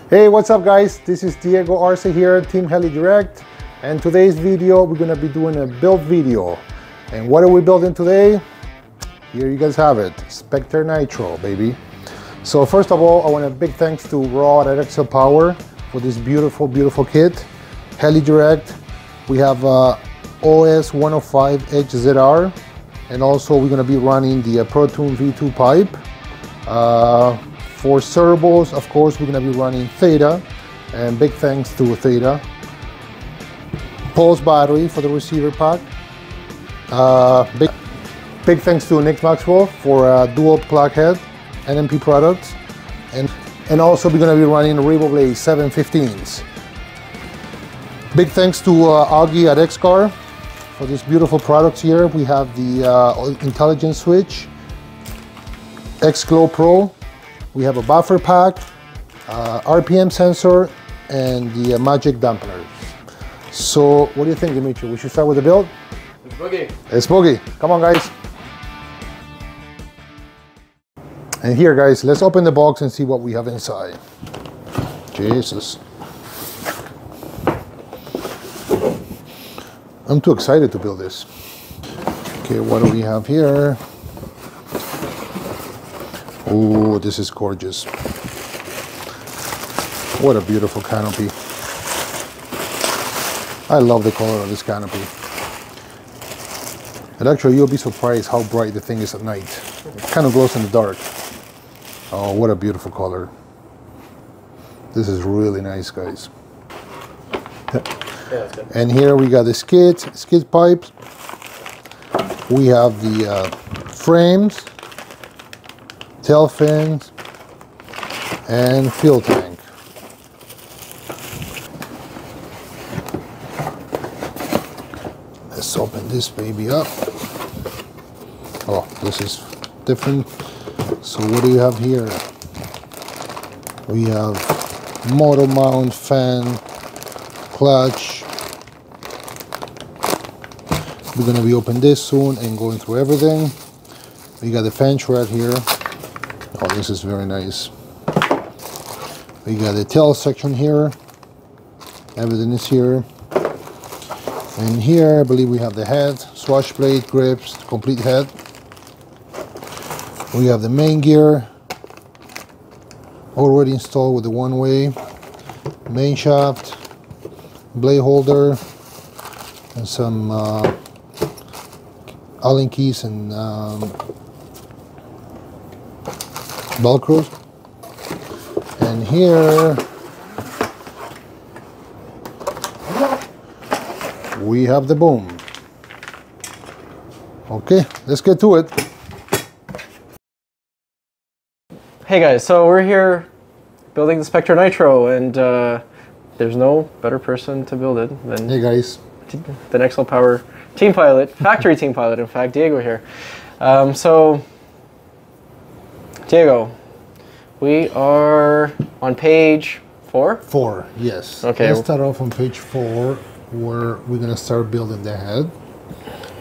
Hey, what's up guys? This is Diego Arce here, Team Heli Direct, and today's video we're gonna be doing a build video. And what are we building today? Here you guys have it, Specter Nitro, baby. So first of all, I want a big thanks to Rod at XLPower for this beautiful, beautiful kit. Heli Direct, we have OS 105 HZR, and also we're gonna be running the Proton V2 pipe. For servos, of course, we're going to be running Theta, and big thanks to Theta. Pulse battery for the receiver pack. Big thanks to Nick Maxwell for dual plug head NME products, and also we're going to be running RivoBlade 715s. Big thanks to Augie at XCar for these beautiful products here. We have the intelligence switch, Glo Pro. We have a buffer pack, RPM sensor, and the magic dampeners. So what do you think, Dimitry? We should start with the build? It's boogie. It's boogie. Come on, guys. And here, guys, let's open the box and see what we have inside. Jesus. I'm too excited to build this. Okay, what do we have here? Oh, this is gorgeous. What a beautiful canopy. I love the color of this canopy. And actually, you'll be surprised how bright the thing is at night. It kind of glows in the dark. Oh, what a beautiful color. This is really nice, guys. Yeah, that's good. And here we got the skid pipes. We have the frames, tail fins, and fuel tank. Let's open this baby up. Oh, this is different. So what do you have here? We have motor mount, fan, clutch. We're gonna be opening this soon and going through everything. We got the fan shroud here. Oh, this is very nice. We got the tail section here. Everything is here. And here, I believe we have the head, swashplate, grips, complete head. We have the main gear already installed with the one-way, main shaft, blade holder, and some Allen keys and Velcros. And here we have the boom. Okay, let's get to it. Hey guys, so we're here building the Specter Nitro, and there's no better person to build it than XLPower team pilot, factory team pilot, in fact, Diego here. So Diego, we are on page 4? 4, yes. Okay. Let's start off on page 4, where we're gonna start building the head.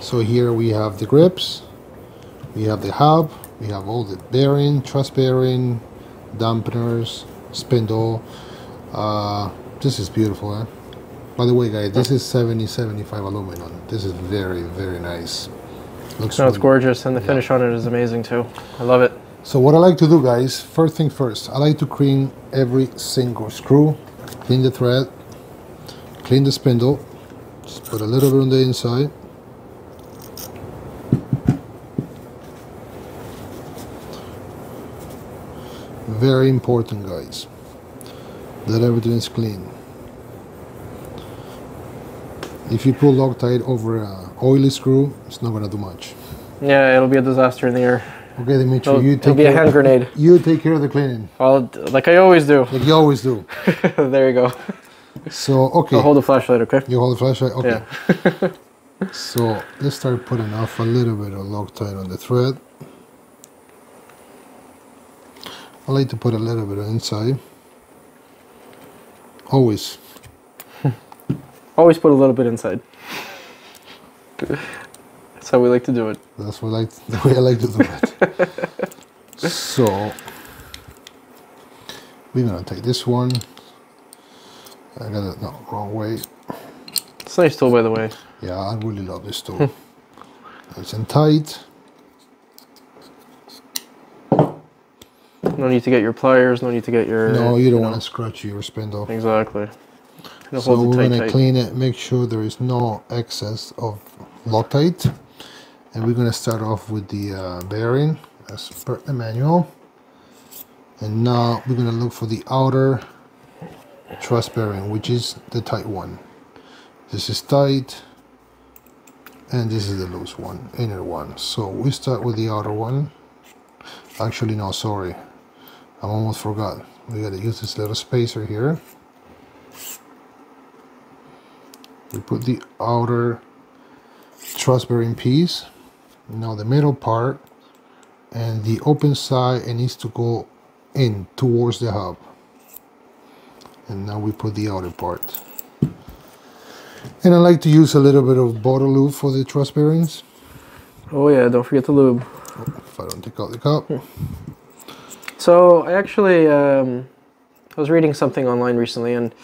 So here we have the grips, we have the hub, we have all the bearing, truss bearing, dampeners, spindle. This is beautiful, eh? By the way, guys, this is 70-75 aluminum. This is very, very nice. Looks no, it's gorgeous, and the finish on it is amazing too. I love it. So what I like to do, guys, first thing first, I like to clean every single screw, clean the thread, clean the spindle, just put a little bit on the inside. Very important, guys, that everything is clean. If you pull Loctite over an oily screw, it's not going to do much. Yeah, it'll be a disaster in the air. Okay, Dimitri, it'll be a hand grenade. You take care of the cleaning. Like I always do. Like you always do. There you go. So, okay. I'll hold the flashlight, okay? You hold the flashlight? Okay. Yeah. So, let's start putting off a little bit of Loctite on the thread. I like to put a little bit inside. Always. Always put a little bit inside. That's how we like to do it. That's what the way I like to do it. So we're gonna take this one, I got it, no, wrong way. It's a nice tool, by the way. Yeah, I really love this tool. Nice and tight. No need to get your pliers, no need to get your... No, you don't want to scratch your spindle. Exactly. So we're going to clean it, make sure there is no excess of Loctite. And we're going to start off with the bearing as per the manual. And now we're going to look for the outer truss bearing, which is the tight one. This is tight, and this is the loose one, inner one. So we start with the outer one. Actually, no, sorry, I almost forgot. We got to use this little spacer here. We put the outer truss bearing piece. Now the middle part and the open side, it needs to go in towards the hub. And now we put the outer part. And I like to use a little bit of bottle lube for the truss bearings. Oh yeah, don't forget the lube. If I don't take out the cup. So I actually, I was reading something online recently, and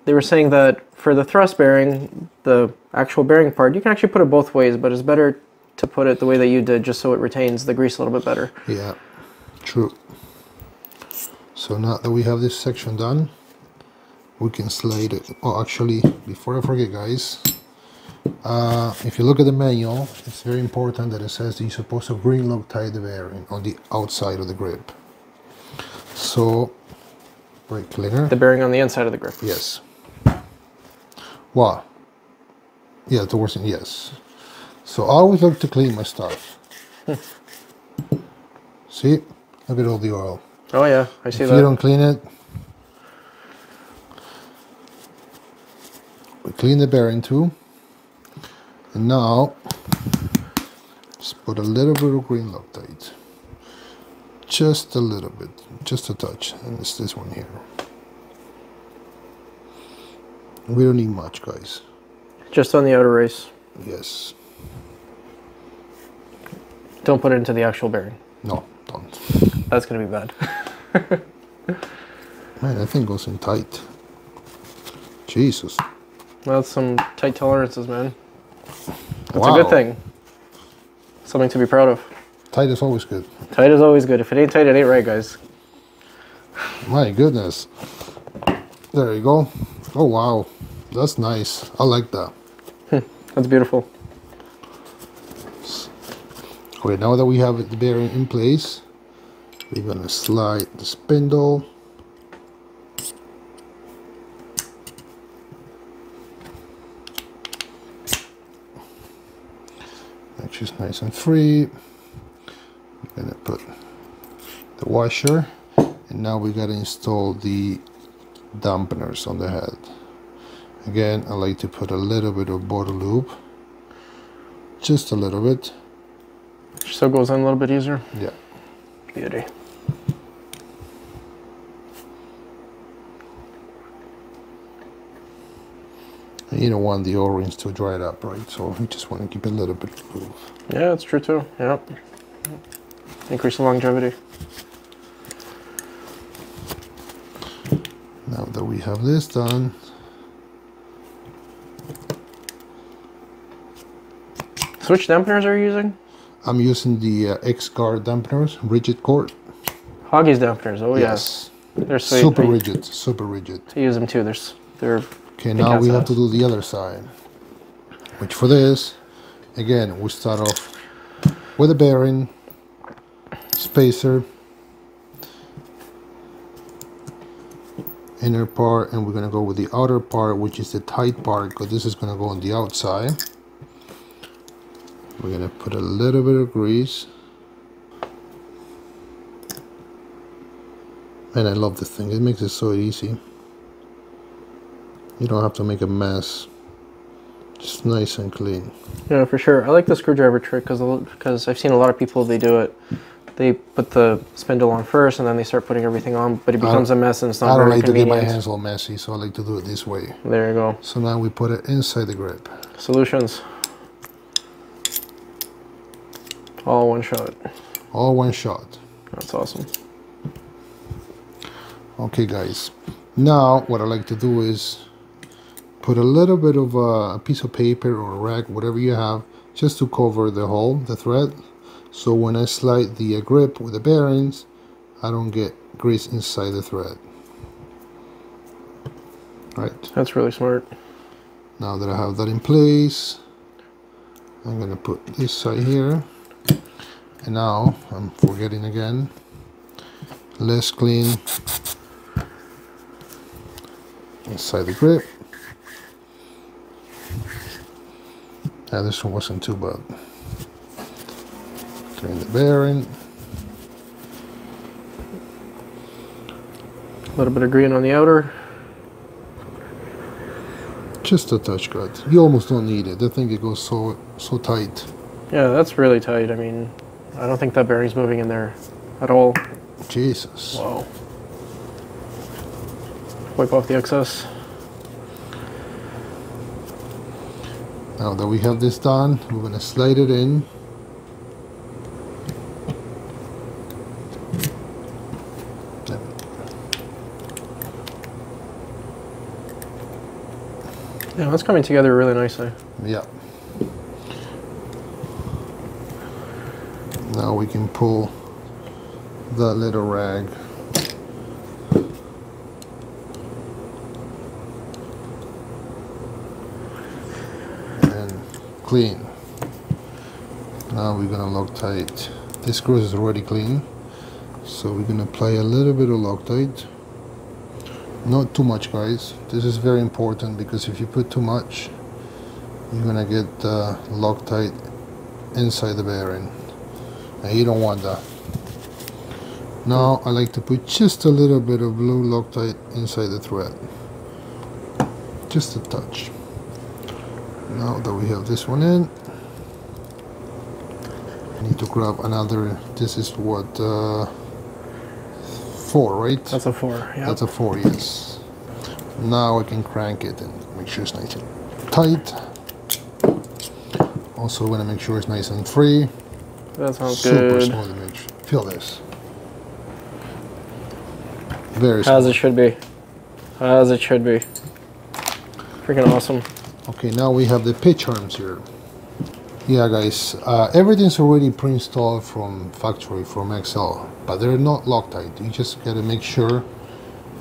they were saying that for the thrust bearing, the actual bearing part, you can actually put it both ways, but it's better to put it the way that you did, just so it retains the grease a little bit better. Yeah, true. So now that we have this section done, we can slide it. Oh, actually, before I forget, guys, if you look at the manual, it's very important that it says that you're supposed to green Loctite the bearing on the outside of the grip. So, brake cleaner. The bearing on the inside of the grip. Yes. Wow. Yeah, towards it, yes. So I always like to clean my stuff. See? Look at all the oil. Oh yeah, I see that. If you don't clean it, we clean the bearing too. And now, just put a little bit of green Loctite. Just a little bit, just a touch. And it's this one here. We don't need much, guys. Just on the outer race. Yes. Don't put it into the actual bearing. No, don't. That's going to be bad. Man, that thing goes in tight. Jesus. That's some tight tolerances, man. That's Wow. a good thing. Something to be proud of. Tight is always good. Tight is always good. If it ain't tight, it ain't right, guys. My goodness. There you go. Oh, wow. That's nice. I like that. That's beautiful. Okay, now that we have the bearing in place, we're going to slide the spindle. Which is nice and free. We're going to put the washer, and now we got to install the dampeners on the head. Again, I like to put a little bit of bottle lube, just a little bit. So it goes in a little bit easier. Yeah. Beauty. And you don't want the O-rings to dry it up, right? So you just want to keep a little bit loose. Yeah, that's true too. Yep. Increase the longevity. Now that we have this done, So which dampeners are you using? I'm using the X-Guard dampeners, rigid cord. Hoggy's dampeners. Oh Yes. yeah. They're sweet. Super rigid, super rigid. I use them too. They're Okay, now we have to do the other side. Which for this, again, we start off with a bearing, spacer, inner part, and we're going to go with the outer part, which is the tight part, because this is going to go on the outside. We're going to put a little bit of grease. And I love this thing. It makes it so easy. You don't have to make a mess. Just nice and clean. Yeah, for sure. I like the screwdriver trick because I've seen a lot of people, they do it. They put the spindle on first and then they start putting everything on, but it becomes a mess and it's not very convenient. I don't like to get my hands all messy, so I like to do it this way. There you go. So now we put it inside the grip. Solutions. All one shot. All one shot. That's awesome. Okay, guys. Now what I like to do is put a little bit of a piece of paper or a rag, whatever you have, just to cover the hole, the thread, so when I slide the grip with the bearings, I don't get grease inside the thread. Right. That's really smart. Now that I have that in place, I'm gonna put this side here, and now I'm forgetting again. Let's clean inside the grip. Yeah, this one wasn't too bad. Clean the bearing. A little bit of green on the outer. Just a touch cut. You almost don't need it. I think it goes so tight. Yeah, that's really tight. I mean, I don't think that bearing's moving in there at all. Jesus. Wow. Wipe off the excess. Now that we have this done, we're going to slide it in. Yeah, that's coming together really nicely. Yeah. Now we can pull that little rag. And clean. Now we're gonna Loctite. This screw is already clean, so we're gonna apply a little bit of Loctite. Not too much, guys. This is very important because if you put too much, you're gonna get Loctite inside the bearing, and you don't want that. Now I like to put just a little bit of blue Loctite inside the thread, just a touch. Now that we have this one in, I need to grab another. This is what 4, right? That's a 4, yeah. That's a 4, yes. Now I can crank it and make sure it's nice and tight. Also want to make sure it's nice and free. That sounds Super good. smooth image. Feel this. Very smooth. As it should be. As it should be. Freaking awesome. Okay, now we have the pitch arms here. Yeah, guys, everything's already pre-installed from factory, from XL, but they're not Loctite. You just gotta make sure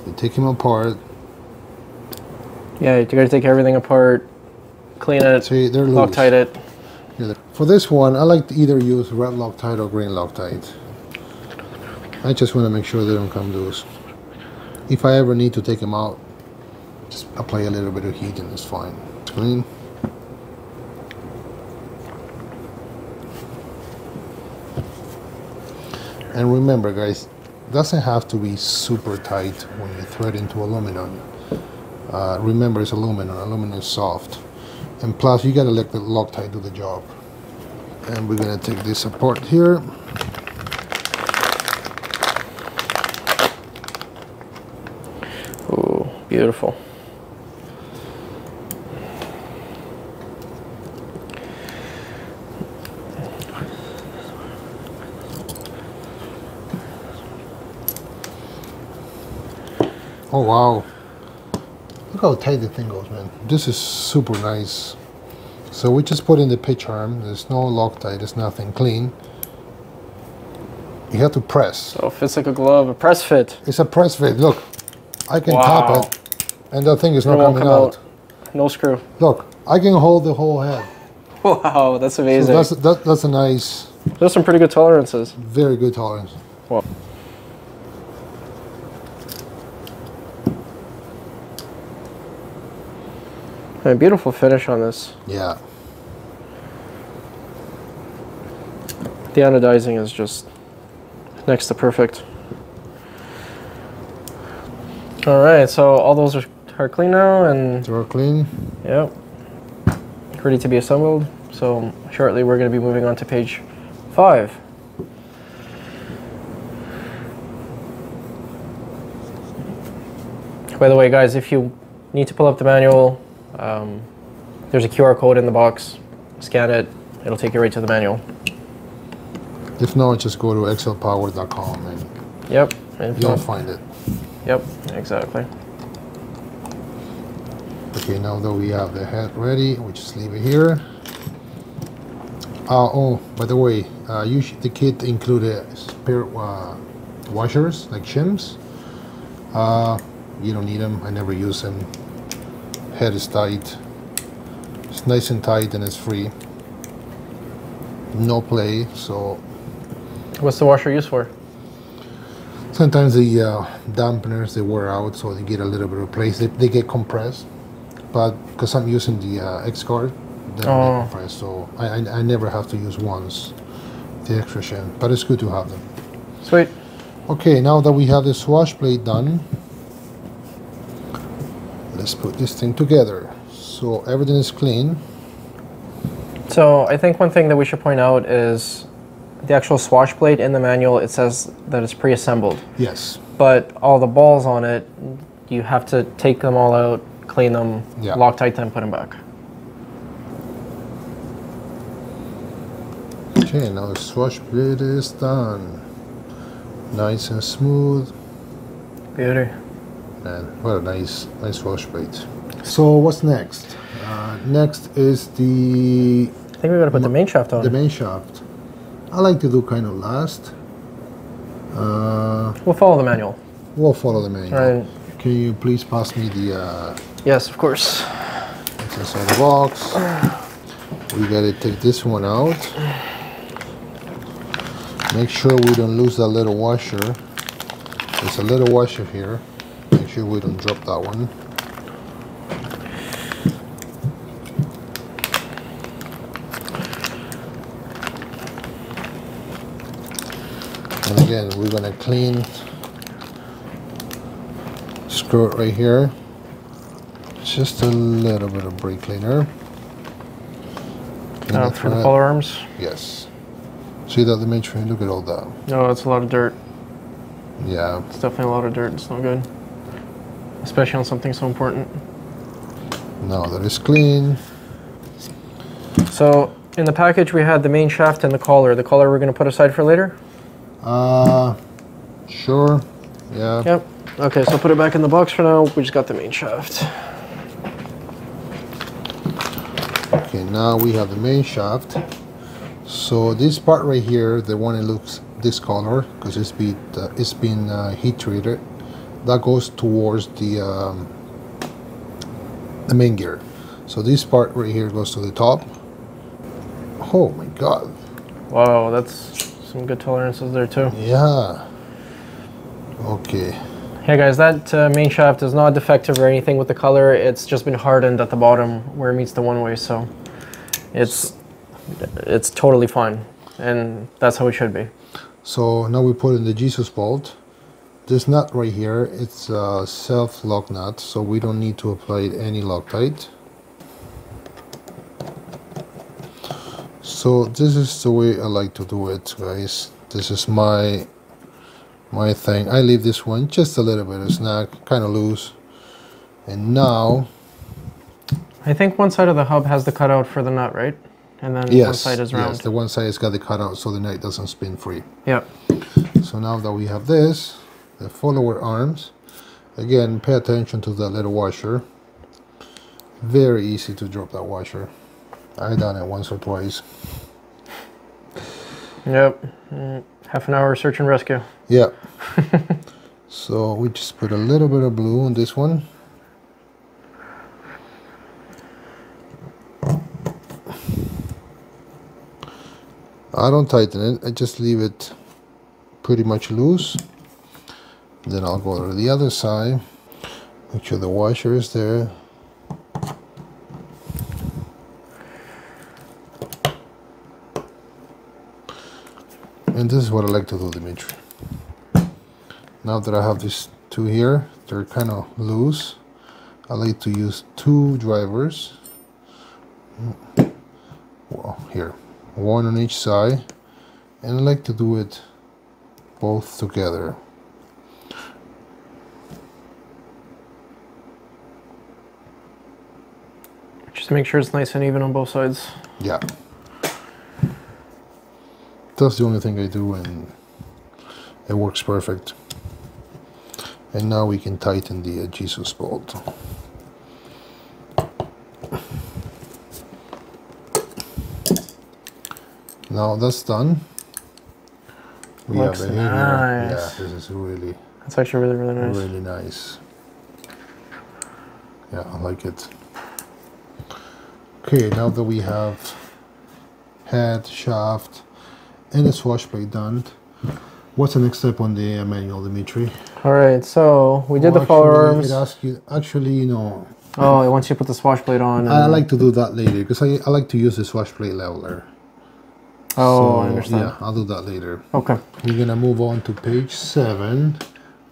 you take them apart. Yeah, you gotta take everything apart, clean it, see, they're Loctite it. Yeah, for this one, I like to either use red Loctite or green Loctite. I just want to make sure they don't come loose. If I ever need to take them out, just apply a little bit of heat and it's fine. Clean. And remember, guys, it doesn't have to be super tight when you thread into aluminum. Remember, it's aluminum. Aluminum is soft. And plus, you gotta let the Loctite do the job. And we're gonna take this apart here. Ooh, beautiful. Oh wow, look how tight the thing goes, man. This is super nice. So we just put in the pitch arm. There's no Loctite, there's nothing, clean. You have to press. So it fits like a glove, a press fit. It's a press fit, look. I can tap it and that thing is not coming out. No screw. Look, I can hold the whole head. Wow, that's amazing. So that's a nice... There's some pretty good tolerances. Very good tolerance. Wow. A beautiful finish on this. Yeah. The anodizing is just next to perfect. All right, so all those are clean now, and they're clean. Yep, ready to be assembled. So shortly we're going to be moving on to page 5. By the way, guys, if you need to pull up the manual, there's a QR code in the box. Scan it, it'll take you right to the manual. If not, just go to XLPower.com and yep, you'll find it. Yep, exactly. Okay, now that we have the head ready, we just leave it here. Oh, by the way, usually the kit included spare washers, like shims. You don't need them. I never use them. Head is tight. It's nice and tight and it's free. No play, so... What's the washer used for? Sometimes the dampeners, they wear out, so they get a little bit of place. They get compressed. But because I'm using the X card, they don't get compressed, so I never have to use once the extra shim. But it's good to have them. Sweet. Okay, now that we have the Swashplate done, let's put this thing together. So everything is clean. So I think one thing that we should point out is the actual Swashplate in the manual, it says that it's pre-assembled. Yes. But all the balls on it, you have to take them all out, clean them, Loctite them, put them back. Okay, now the Swashplate is done. Nice and smooth. Beauty. And what a nice Swashplate. So what's next? Next is the... I think we gotta put the main shaft on. The main shaft. I like to do kind of last. We'll follow the manual. We'll follow the manual. Right. Can you please pass me the... Yes, of course. It's inside the box. We gotta take this one out. Make sure we don't lose that little washer. There's a little washer here. Make sure we don't drop that one. And again, we're gonna clean, screw it right here. Just a little bit of brake cleaner. For the collar arms? Yes. See that, Dimitry? Look at all that. No, it's a lot of dirt. Yeah. It's definitely a lot of dirt. It's not good. Especially on something so important. Now that it's clean. So, in the package we had the main shaft and the collar. The collar we're going to put aside for later? Sure. Yeah. Yep. Okay, so put it back in the box for now. We just got the main shaft. Okay, now we have the main shaft. So this part right here, the one that looks this color, because it's been heat treated, that goes towards the main gear. So this part right here goes to the top. Oh my god! Wow, that's some good tolerances there too. Yeah. Okay. Hey guys, that main shaft is not defective or anything with the color. It's just been hardened at the bottom where it meets the one-way, so it's totally fine, and that's how it should be. So now we put in the Jesus bolt. This nut right here, it's a self-lock nut, so we don't need to apply any Loctite. So this is the way I like to do it, guys. This is my thing. I leave this one just a little bit of snag, kind of loose. And now, I think one side of the hub has the cutout for the nut, right? And then one side is round. Yes, the one side has got the cutout so the nut doesn't spin free. Yeah. So now that we have this, the follower arms, again, pay attention to that little washer. Very easy to drop that washer. I've done it once or twice. Yep. Half an hour search and rescue. Yeah. So we just put a little bit of blue on this one. I don't tighten it, I just leave it pretty much loose. Then I'll go to the other side, make sure the washer is there. And this is what I like to do, Dimitry. Now that I have these two here, they're kind of loose. I like to use two drivers. Well, here, one on each side, and I like to do it both together. Just make sure it's nice and even on both sides. Yeah. That's the only thing I do, and it works perfect. And now we can tighten the Jesus bolt. Now that's done. We Looks have it nice. here. Yeah, this is really. That's actually really, really nice. Really nice. Yeah, I like it. Okay, now that we have head, shaft, and the swashplate done, what's the next step on the manual, Dimitri? All right, so we did the follower arms. It asks you, actually, you know. Oh, once you put the swashplate on. I like to do that later because I like to use the swashplate leveler. Oh, so, I understand. Yeah, I'll do that later. Okay. We're gonna move on to page 7,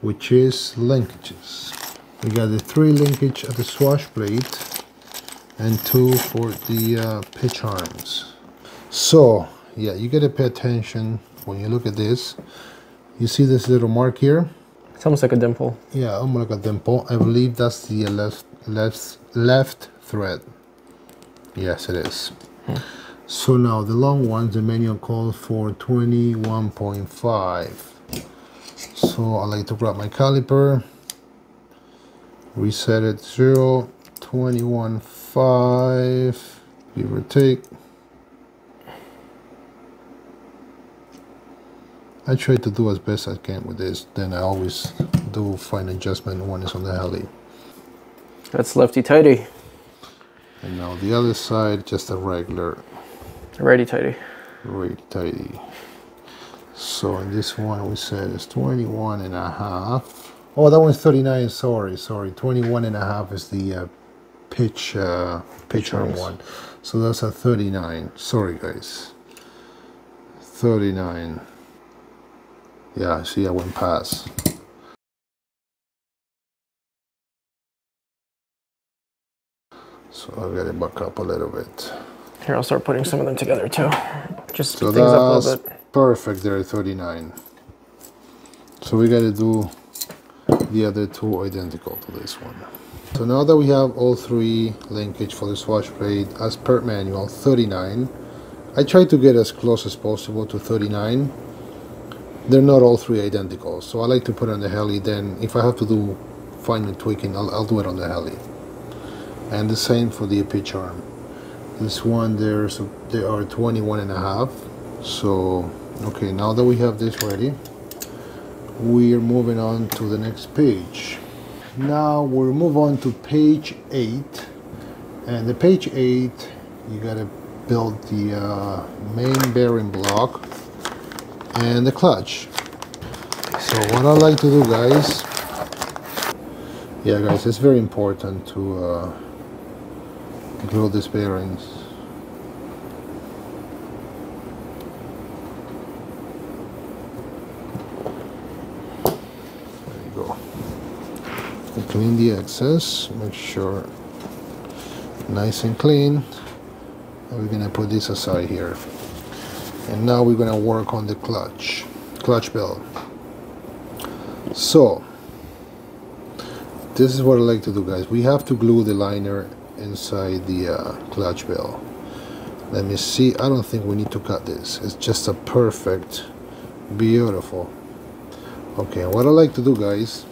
which is linkages. We got the 3 linkage at the swashplate and 2 for the pitch arms. So yeah, you gotta pay attention when you look at this. You see this little mark here? It's almost like a dimple. Yeah, almost like a dimple. I believe that's the left thread. Yes, it is. So now the long ones, the manual calls for 21.5. So I like to grab my caliper, reset it 0, 21.5, give or take. I try to do as best I can with this, then I always do fine adjustment when it's on the heli. That's lefty tighty. And now the other side, just a regular righty tighty. Righty tighty. So in this one we said it's 21.5. Oh, that one's 39. Sorry. 21.5 is the pitch arm one. So that's a 39. Sorry, guys. 39. Yeah, see, I went past. So I'll get it back up a little bit. Here, I'll start putting some of them together too. Just so speed things up a little bit. Perfect there, 39. So we got to do the other 2 identical to this one. So now that we have all 3 linkage for the swashplate as per manual, 39. I try to get as close as possible to 39. They're not all 3 identical, so I like to put it on the heli. Then if I have to do fine tweaking, I'll do it on the heli. And the same for the pitch arm. This one they are 21.5. So okay, now that we have this ready, we are moving on to the next page. Now we'll move on to page 8, and the page 8 you gotta build the main bearing block and the clutch. So what I like to do, guys, it's very important to glue these bearings. There you go. Clean the excess, make sure nice and clean. And we're gonna put this aside here. And now we're gonna work on the clutch belt. So this is what I like to do, guys. We have to glue the liner inside the clutch belt. Let me see. I don't think we need to cut this. It's just a perfect, beautiful. Okay, what I like to do, guys,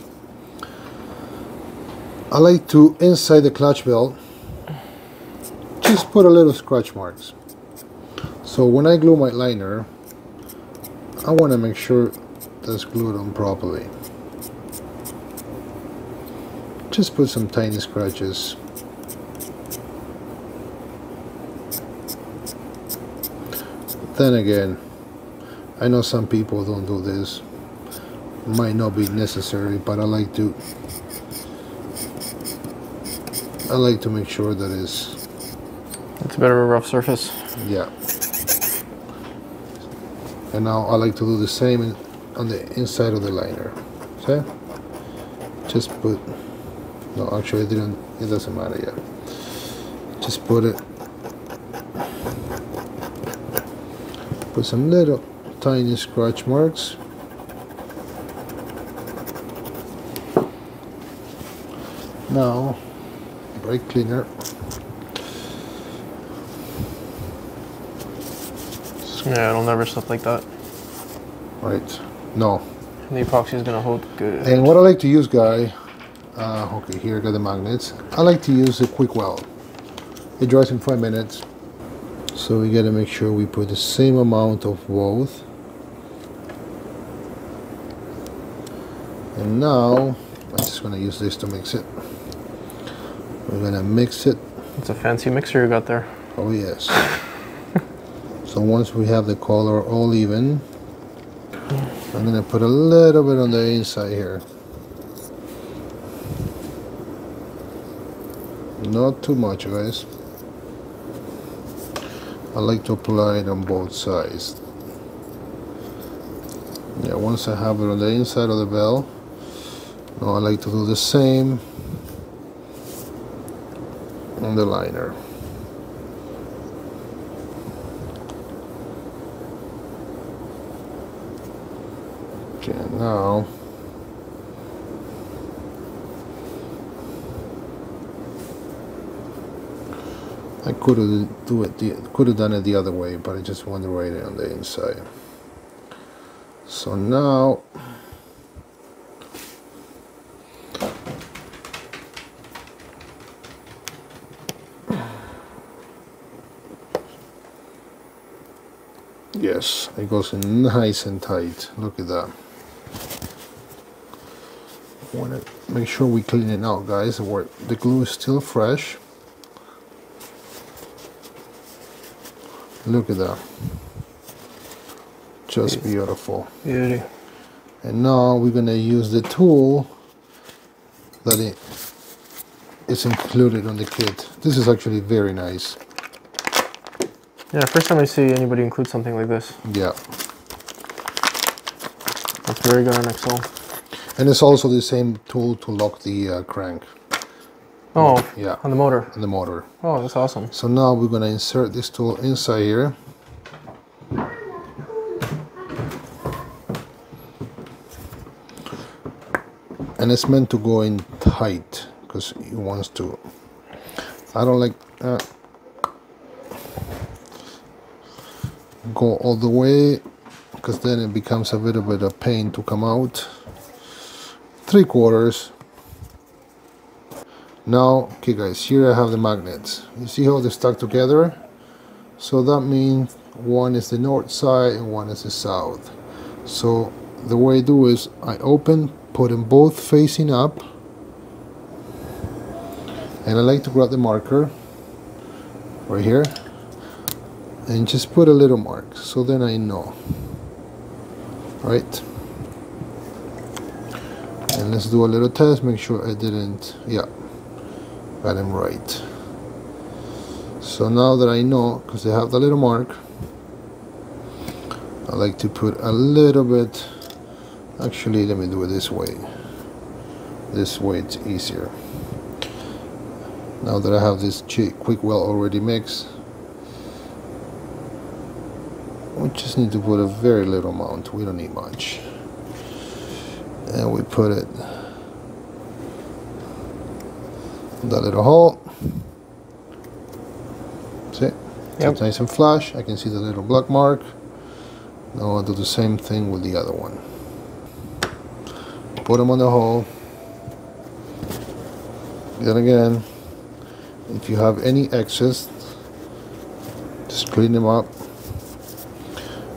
I like to, inside the clutch belt, just put a little scratch marks. So when I glue my liner, I want to make sure that's glued on properly. Just put some tiny scratches. Then again, I know some people don't do this. Might not be necessary, but I like to make sure that it's a bit of a rough surface. Yeah. And now I like to do the same on the inside of the liner. Okay? Just put, no, actually it doesn't matter yet. Just put it, put some little tiny scratch marks. Now, brake cleaner. Yeah, it'll never slip like that. Right. No. And the epoxy is gonna hold good. And what I like to use, guy, okay, here I got the magnets. I like to use a quick weld. It dries in 5 minutes. So we gotta make sure we put the same amount of both. And now I'm just gonna use this to mix it. We're gonna mix it. It's a fancy mixer you got there. Oh yes. So once we have the color all even, I'm gonna put a little bit on the inside here. Not too much, guys. I like to apply it on both sides. Yeah, once I have it on the inside of the bell, now I like to do the same on the liner. Okay, now I could have done it the other way, but I just want to write it on the inside. So now yes, it goes in nice and tight. Look at that. Want to make sure we clean it out, guys, where the glue is still fresh. Look at that. Just beautiful. Beauty. And now we're gonna use the tool that is included on the kit. This is actually very nice. Yeah, first time I see anybody include something like this. Yeah. That's very good on XL. And it's also the same tool to lock the crank. Oh, yeah. On the motor. On the motor. Oh, that's awesome. So now we're gonna insert this tool inside here. And it's meant to go in tight because it wants to. I don't like go all the way because then it becomes a little bit of pain to come out. 3/4. Now, okay guys, here I have the magnets. You see how they're stuck together? So that means one is the north side and one is the south. So the way I do is I open, put them both facing up, and I like to grab the marker right here and just put a little mark so then I know. Right? And let's do a little test, make sure I didn't, yeah, got them right. So now that I know, because they have the little mark, I like to put a little bit. Actually, let me do it this way. This way it's easier. Now that I have this quick weld already mixed, we just need to put a very little amount. We don't need much. And we put it in that little hole. See? Yep. So it's nice and flush. I can see the little black mark. Now I'll do the same thing with the other one. Put them on the hole. Then again, if you have any excess, just clean them up.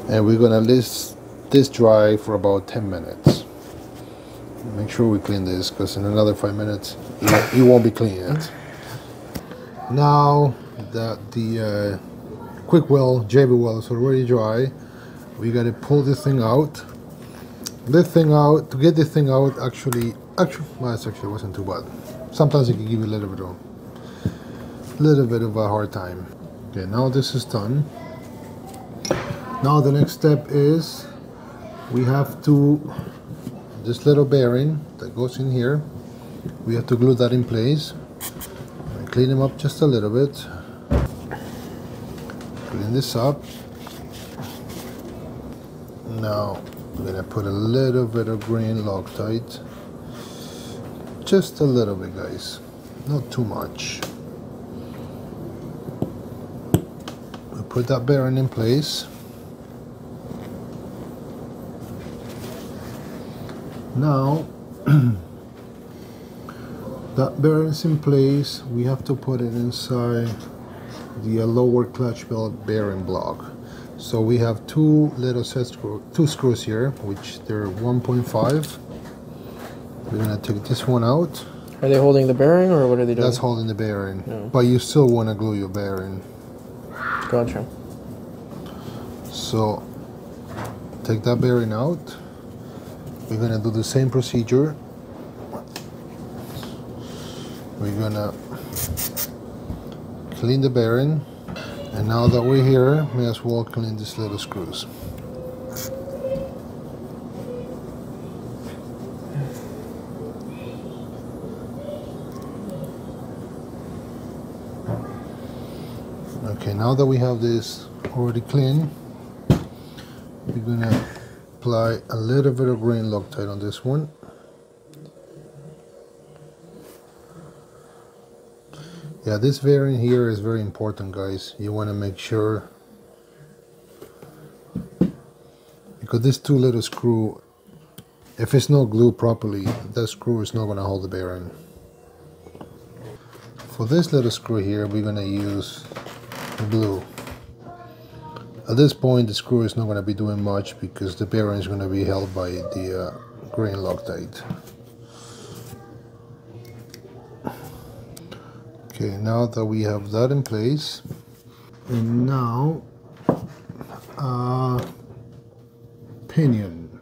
And we're gonna let this dry for about 10 minutes. Make sure we clean this because in another 5 minutes you won't be clean yet. Now that the quick weld, JB weld is already dry, we gotta pull this thing out. This thing out, to get this thing out, actually well, it actually wasn't too bad. Sometimes it can give you a little bit of a hard time. Okay, now this is done. Now the next step is we have to, this little bearing that goes in here, we have to glue that in place. And clean them up just a little bit. Clean this up. Now we're gonna put a little bit of green Loctite. Just a little bit, guys, not too much. We put that bearing in place. Now that bearing's in place, we have to put it inside the lower clutch belt bearing block. So we have two little two screws here, which they're 1.5. We're gonna take this one out. Are they holding the bearing, or what are they doing? That's holding the bearing, yeah. But you still want to glue your bearing. Gotcha. So take that bearing out. We're gonna do the same procedure. We're gonna clean the bearing, and now that we're here, may as well clean these little screws. Okay, now that we have this already clean, we're gonna apply a little bit of grain Loctite on this one. Yeah, this bearing here is very important, guys. You want to make sure, because this two little screw, if it's not glued properly, that screw is not going to hold the bearing. For this little screw here, we're going to use glue. At this point, the screw is not going to be doing much because the bearing is going to be held by the grain Loctite. Okay, now that we have that in place, and now pinion.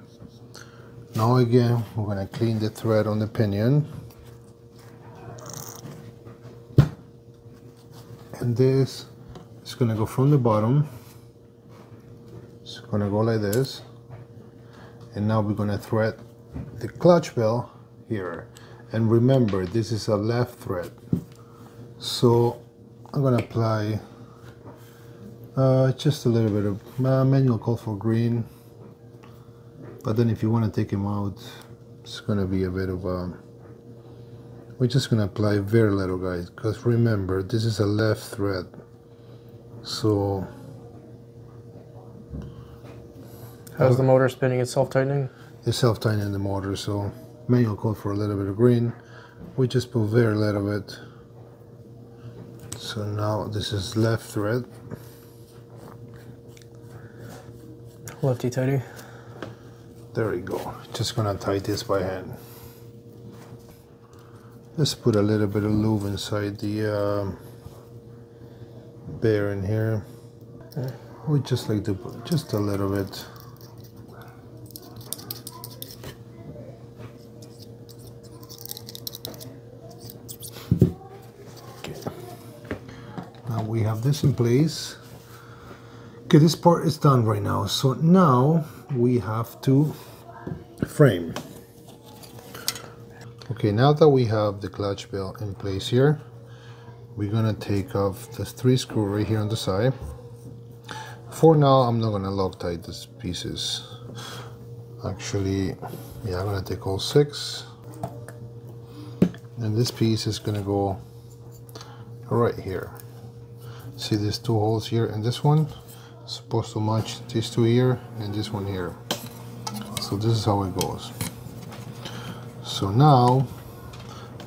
Now again, we're going to clean the thread on the pinion, and this is going to go from the bottom. It's going to go like this, and now we're going to thread the clutch bell here. And remember, this is a left thread. So I'm going to apply just a little bit of manual call for green, but then if you want to take him out, it's going to be a bit of we're just going to apply very little, guys, because remember, this is a left thread. So how's the motor spinning? It's self-tightening? It's self-tightening the motor, so manual call for a little bit of green. We just put very little bit. So now this is left thread. Lefty tighty. There we go. Just gonna tie this by hand. Let's put a little bit of lube inside the bearing here. We just like to put just a little bit. We have this in place. Okay, this part is done right now. So now we have to frame. Okay, now that we have the clutch bell in place here, we're gonna take off the 3 screw right here on the side. For now, I'm not gonna Loctite these pieces. Actually, yeah, I'm gonna take all 6. And this piece is gonna go right here. See these 2 holes here, and this one is supposed to match these 2 here and this one here. So this is how it goes. So now,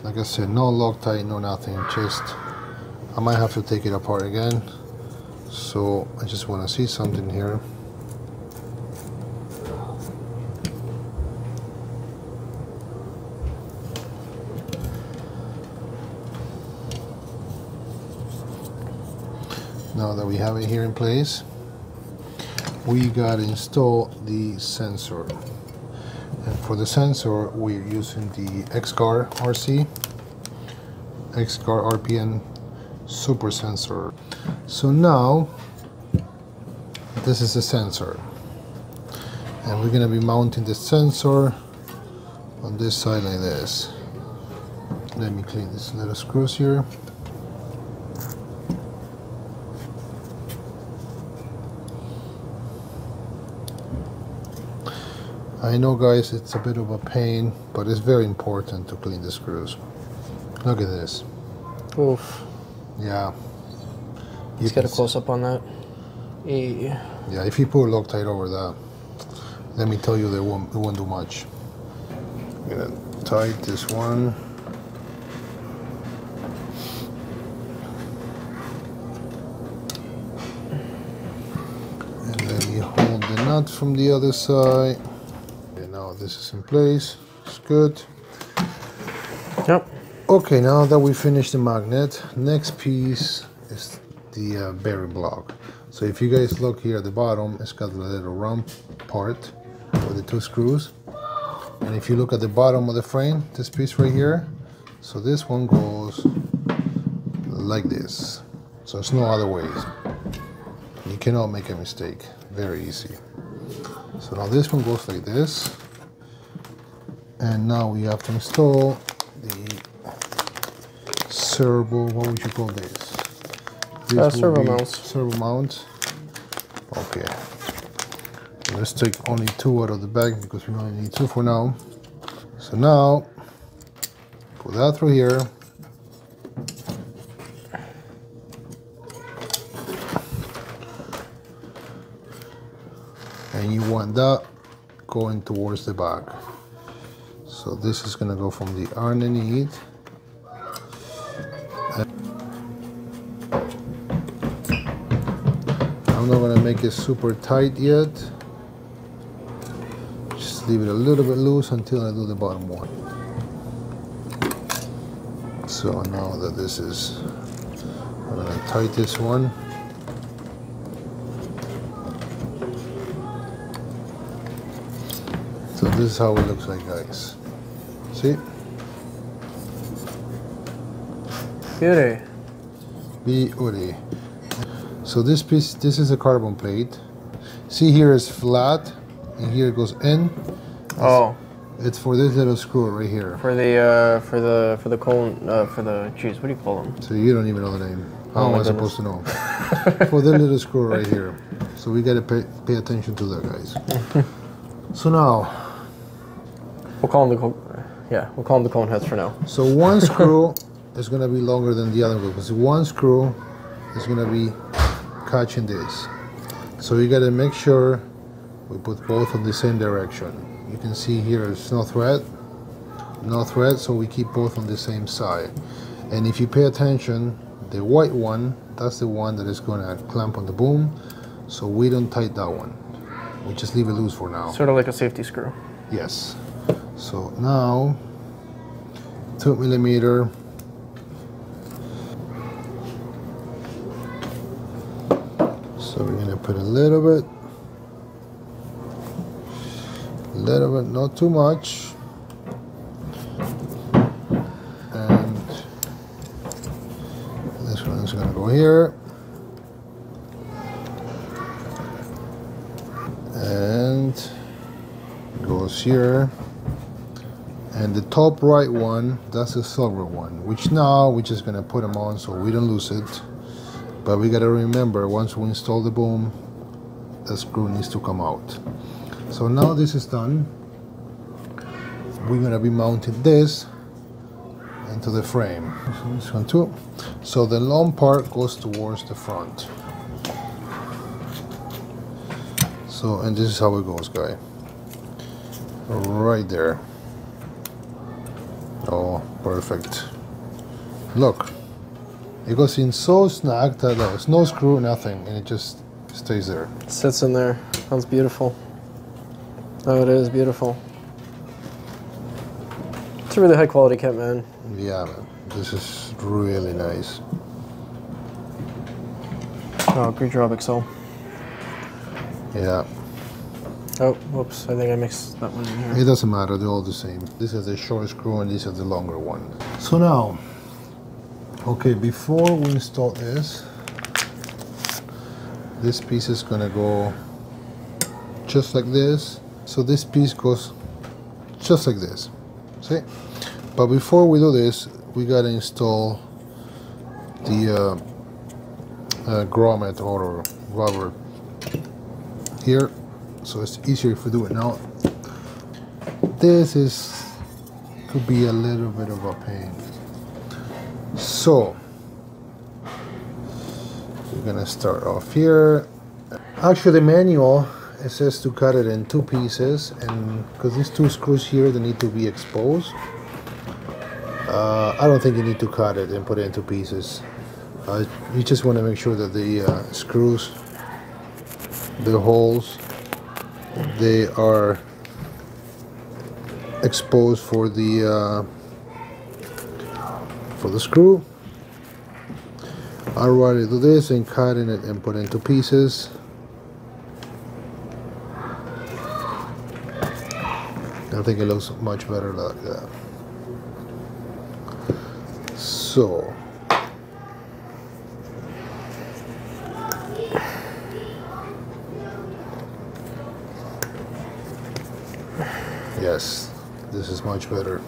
like I said, no Loctite, no nothing, just I might have to take it apart again. So I just want to see something here. Now that we have it here in place, we got to install the sensor. And for the sensor, we're using the XLPower RC, XLPower RPN Super Sensor. So now, this is the sensor. And we're going to be mounting the sensor on this side like this. Let me clean these little screws here. I know, guys, it's a bit of a pain, but it's very important to clean the screws. Look at this. Oof. Yeah. Let's get a close-up on that. Yeah, if you put Loctite over that, let me tell you, it won't do much. I'm gonna tighten this one. the nut from the other side. Okay, now this is in place. It's good. Yep. Okay, now that we finished the magnet, next piece is the bearing block. So if you guys look here at the bottom, it's got a little round part with the 2 screws. And if you look at the bottom of the frame, this piece right here, so this one goes like this. So there's no other ways. You cannot make a mistake. Very easy. So now this one goes like this. And now we have to install the servo, what would you call this? Servo mounts. Servo mounts. Okay. Let's take only 2 out of the bag because we only need 2 for now. So now, put that through here. And you want that going towards the back. So this is gonna go from the underneath. I'm not gonna make it super tight yet. Just leave it a little bit loose until I do the bottom one. So now that this is, I'm gonna tighten this one. So this is how it looks like, guys. See? Beauty. Beauty. So this piece, this is a carbon plate. See, here is flat, and here it goes in. Oh. It's for this little screw right here. For the cone, geez, what do you call them? So you don't even know the name. How am I supposed to know? For the little screw right here. So we gotta pay attention to that, guys. So now, we'll call them the cone heads for now. so one screw is gonna be longer than the other one because one screw is gonna be catching this. So you gotta make sure we put both in the same direction. You can see here it's no thread, so we keep both on the same side. And if you pay attention, the white one, that's the one that is gonna clamp on the boom, so we don't tighten that one. We just leave it loose for now. Sort of like a safety screw. Yes. So now, 2mm. So we're gonna put a little bit, not too much. And this one is gonna go here. And goes here. And the top right one, that's the silver one, which now we're just gonna put them on so we don't lose it. But we gotta remember, once we install the boom, the screw needs to come out. So now this is done, we're gonna be mounting this into the frame. So this one too. So the long part goes towards the front. So, and this is how it goes, guys. Right there. Oh, perfect. Look, it goes in so snug that there's no screw, nothing, and it just stays there. It sits in there. Sounds beautiful. Oh, it is beautiful. It's a really high quality kit, man. Yeah, man. This is really nice. Oh, great job, XL. Yeah. Oh, whoops, I think I mixed that one in here. It doesn't matter, they're all the same. This is the short screw and this is the longer one. So now, okay, before we install this piece is gonna go just like this. So this piece goes just like this, see? But before we do this, we gotta install the grommet or rubber here. So it's easier if we do it now. This could be a little bit of a pain. So we're gonna start off here. Actually, the manual, it says to cut it in 2 pieces, and because these 2 screws here, they need to be exposed. I don't think you need to cut it and put it in 2 pieces. You just want to make sure that the screws, the holes they are exposed for the screw. I'd rather do this and cut it and put it into pieces. I think it looks much better like that. So yes, this is much better.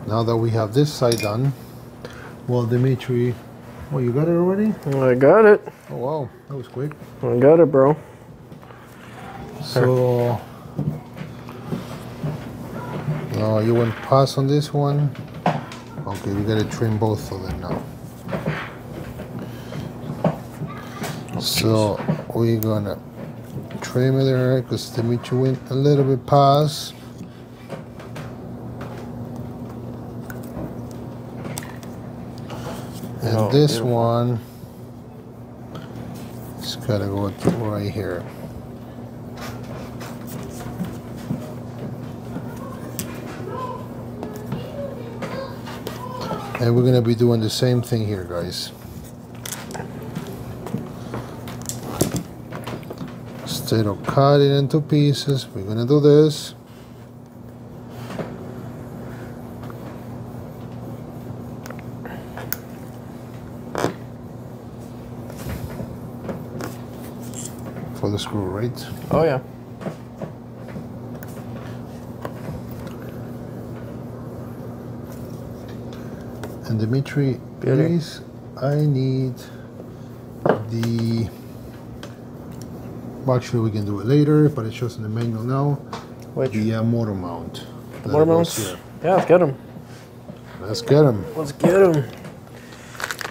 Now that we have this side done, well, Dimitri, oh, you got it already? I got it. Oh wow, that was quick. I got it, bro. So you went past on this one. Okay, we gotta trim both of them now. So we're gonna trim it there because Dimitri went a little bit past. And this one is gotta go right here. And we're gonna be doing the same thing here, guys. Instead of cutting it into pieces, we're gonna do this. For the screw, right? Oh yeah. And Dimitri, please, I need the... Actually, we can do it later, but it's just in the manual now. Which? The motor mount. The motor mounts? Yeah, let's get them. Let's get them. Let's get them.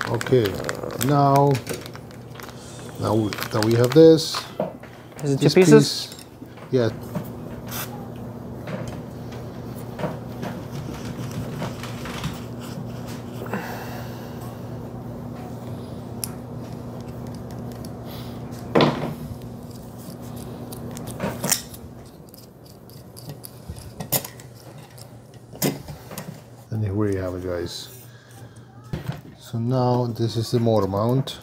Okay, now that we have this. Is it 2 pieces? Yeah. And here you have it, guys. So now this is the motor mount.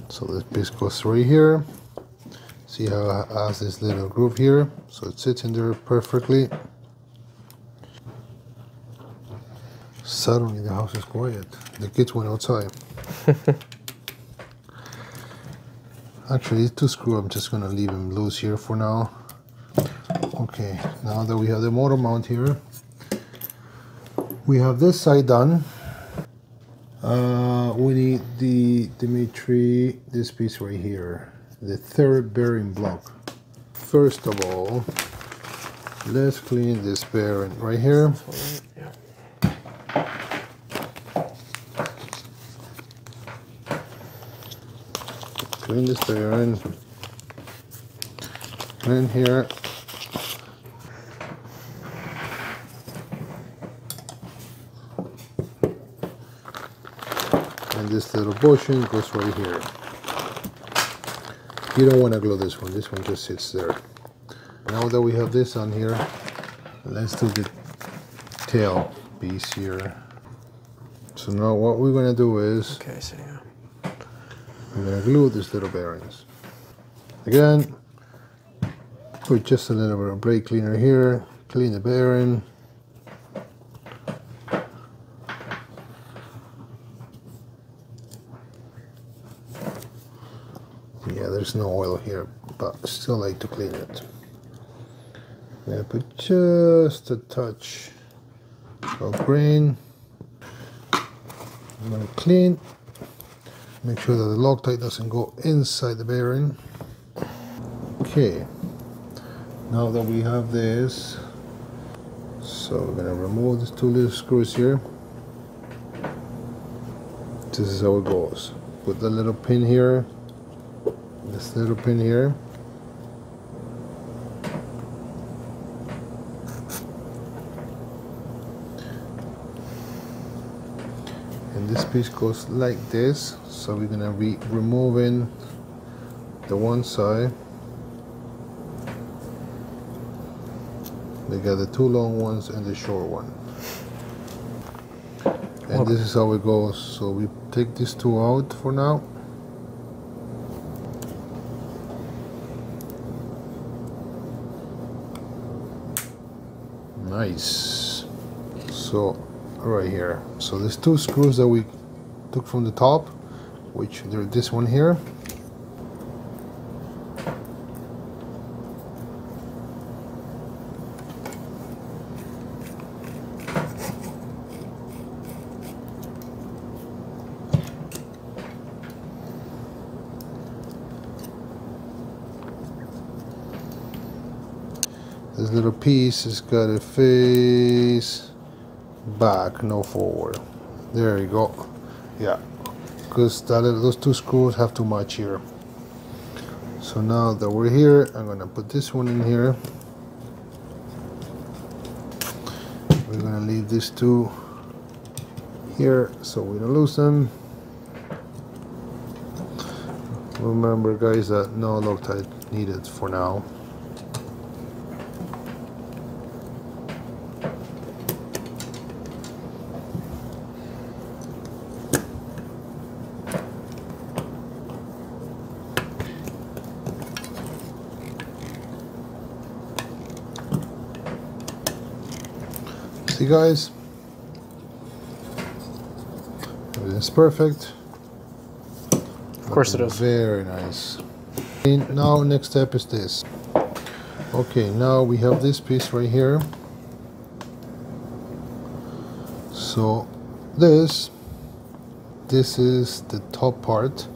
So this piece goes right here. See how it has this little groove here, so it sits in there perfectly. Suddenly the house is quiet. The kids went outside. Actually, these 2 screws, I'm just gonna leave them loose here for now. Okay, now that we have the motor mount here, we have this side done. We need the Dimitri, this piece right here, the 3rd bearing block. First of all, let's clean this bearing right here. Clean this bearing. In here. And this little bushing goes right here. You don't want to glue this one just sits there. Now that we have this on here, let's do the tail piece here. So now what we're going to do is, okay, so yeah, I'm going to glue these little bearings. Again, put just a little bit of brake cleaner here, clean the bearing. Yeah, there's no oil here, but still like to clean it. I'm gonna put just a touch of green. I'm gonna clean, make sure that the Loctite doesn't go inside the bearing. Okay, now that we have this, so we're gonna remove these 2 little screws here. This is how it goes. Put the little pin here. This little pin here, and this piece goes like this, so we're gonna be removing the one side They got the two long ones and the short one. And this is how it goes. So we take these two out for now. Nice. So right here. So there's two screws that we took from the top, which there's this one here. This little piece has got to face back, no forward. There you go. Yeah, because those two screws have to match here. So now that we're here, I'm gonna put this one in here. We're gonna leave these two here so we don't lose them. Remember, guys, that no Loctite needed for now. See, guys, everything's perfect. Of course it is. Very nice. And now next step is this. Okay, now we have this piece right here. So this is the top part.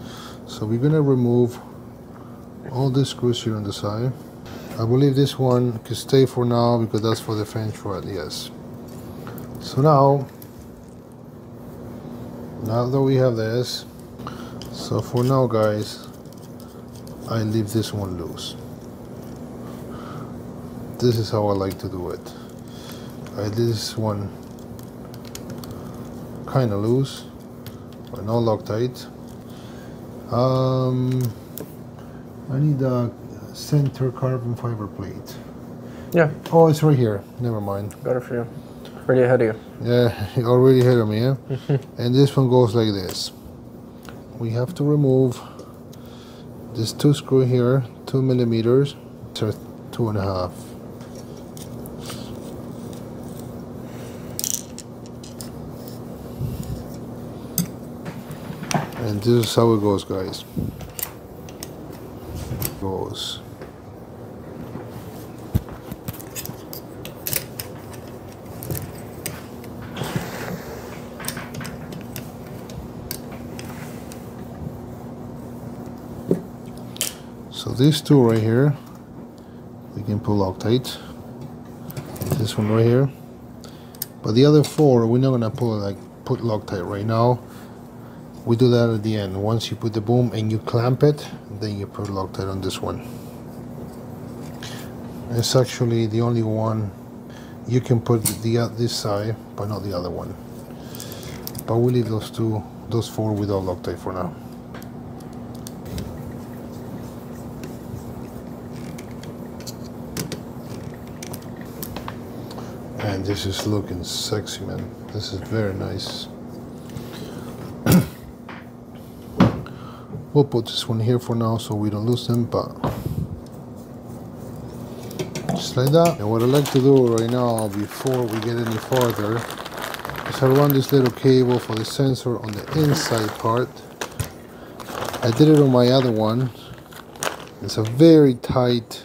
So we're gonna remove all the screws here on the side. I believe this one can stay for now because that's for the French rod, yes. So now that we have this, so for now, guys, I leave this one loose. This is how I like to do it. I leave this one kind of loose, but no Loctite. I need a center carbon fiber plate. Yeah. Oh, it's right here. Never mind. Better for you. Already ahead of you. Yeah, already ahead of me, yeah? And this one goes like this. We have to remove this two screw here, 2 millimeters, so 2.5. And this is how it goes, guys. It goes. So these two right here, we can pull Loctite. This one right here, but the other four we're not gonna put Loctite right now. We do that at the end. Once you put the boom and you clamp it, then you put Loctite on this one. It's actually the only one you can put this side, but not the other one. But we'll leave those four without Loctite for now. And this is looking sexy, man. This is very nice. We'll put this one here for now so we don't lose them, but just like that. And what I like to do right now, before we get any farther, is I run this little cable for the sensor on the inside part. I did it on my other one. It's a very tight,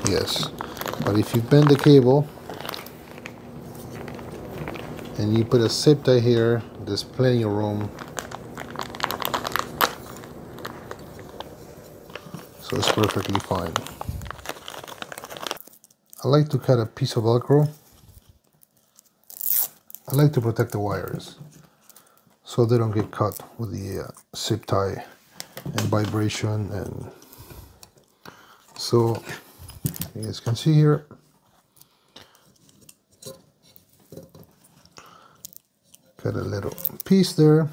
yes. But if you bend the cable and you put a zip tie here, there's plenty of room. So it's perfectly fine. I like to cut a piece of Velcro. I like to protect the wires so they don't get cut with the zip tie and vibration. And so you guys can see here, got a little piece there.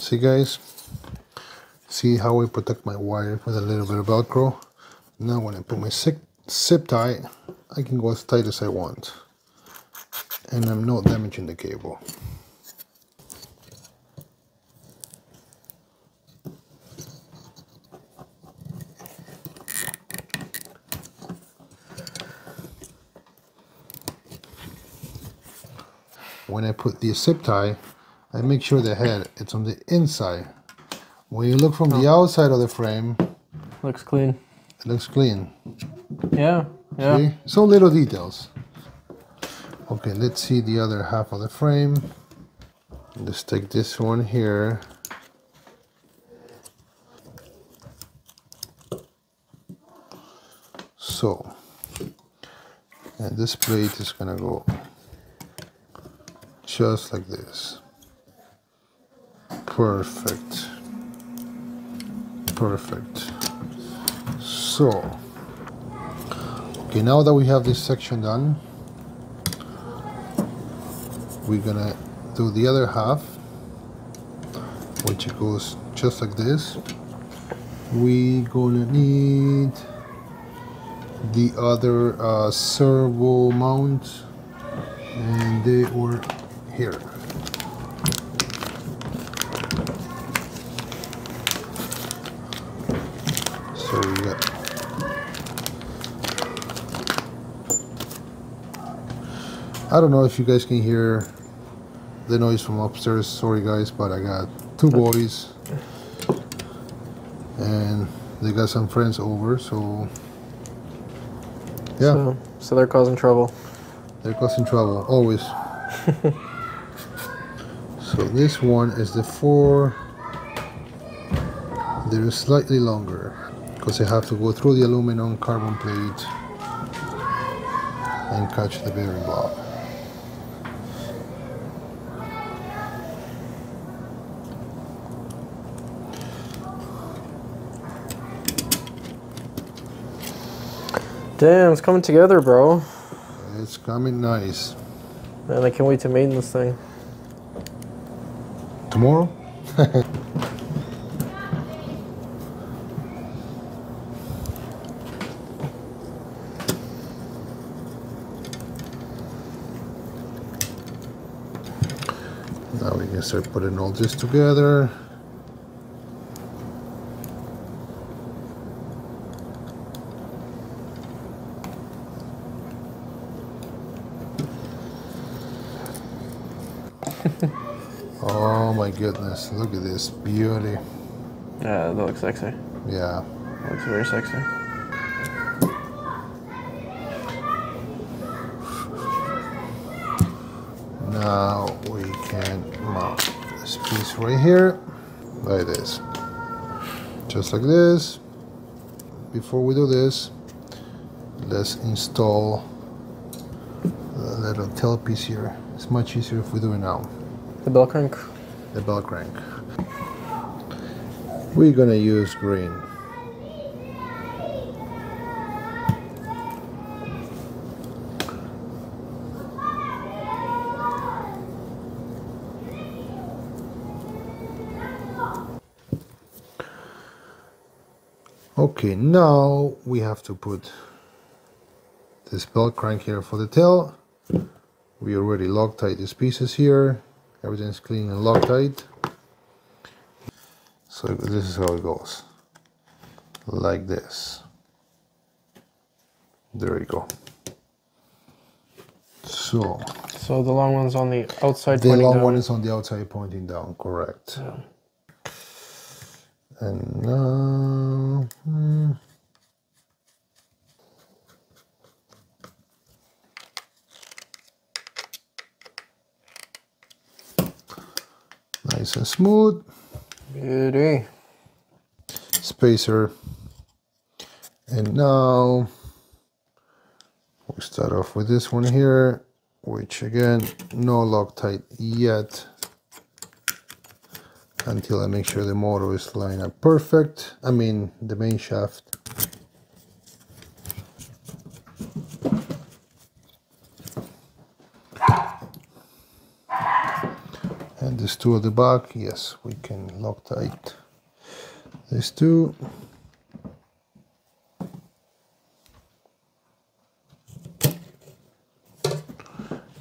See guys, see how I protect my wire with a little bit of Velcro. Now when I put my zip tie, I can go as tight as I want, and I'm not damaging the cable. When I put the zip tie, I make sure the head it's on the inside. When you look from the outside of the frame, looks clean. It looks clean. Yeah, yeah. See? So little details. Okay, let's see the other half of the frame. Let's take this one here. So, and this plate is gonna go just like this. Perfect. Perfect. So, okay, now that we have this section done, we're gonna do the other half, which goes just like this. We're gonna need the other servo mounts, and they were here. So we got I don't know if you guys can hear the noise from upstairs. Sorry guys, but I got two boys and they got some friends over, so yeah. So they're causing trouble. They're causing trouble, always. So this one is the 4. They're slightly longer because I have to go through the aluminum carbon plate and catch the bearing block. Damn, it's coming together, bro. It's coming nice. Man, I can't wait to main this thing. Tomorrow? Now we can start putting all this together. Oh my goodness, look at this beauty. Yeah, that looks sexy. Yeah. That looks very sexy. Now we can mount this piece right here, like this. Just like this. Before we do this, let's install the little tail piece here. It's much easier if we do it now. The bell crank? The bell crank. We're gonna use green. Okay, now we have to put this bell crank here for the tail. We already Loctite these pieces here. Everything's clean and Loctite. So this is how it goes. Like this. There we go. So the long one's on the outside the pointing long down. one is on the outside pointing down, correct. Yeah. And now nice and smooth. Beauty. Spacer. And now we start off with this one here, which again, no Loctite yet, until I make sure the motor is lined up perfect. I mean, the main shaft. And these two at the back, yes, we can lock tight these two.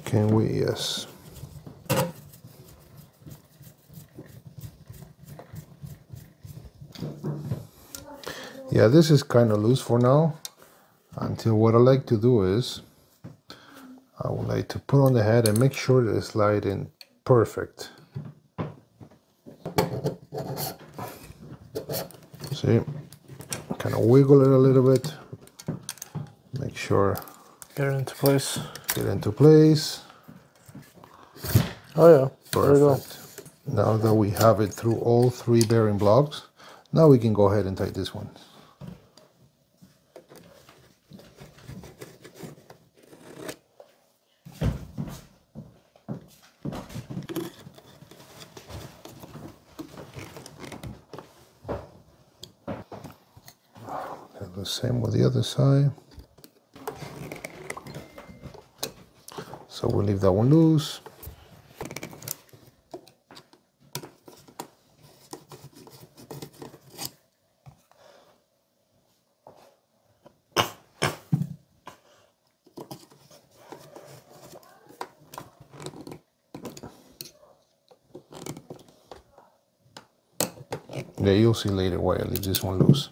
Can we? Yes. Yeah, this is kind of loose for now. Until what I like to do is, I would like to put on the head and make sure that it's sliding perfect. See, kind of wiggle it a little bit. Make sure. Get it into place. Get into place. Oh yeah, perfect. There we go. Now that we have it through all three bearing blocks, now we can go ahead and tighten this one. The same with the other side. So we'll leave that one loose. Yeah, you'll see later why I leave this one loose.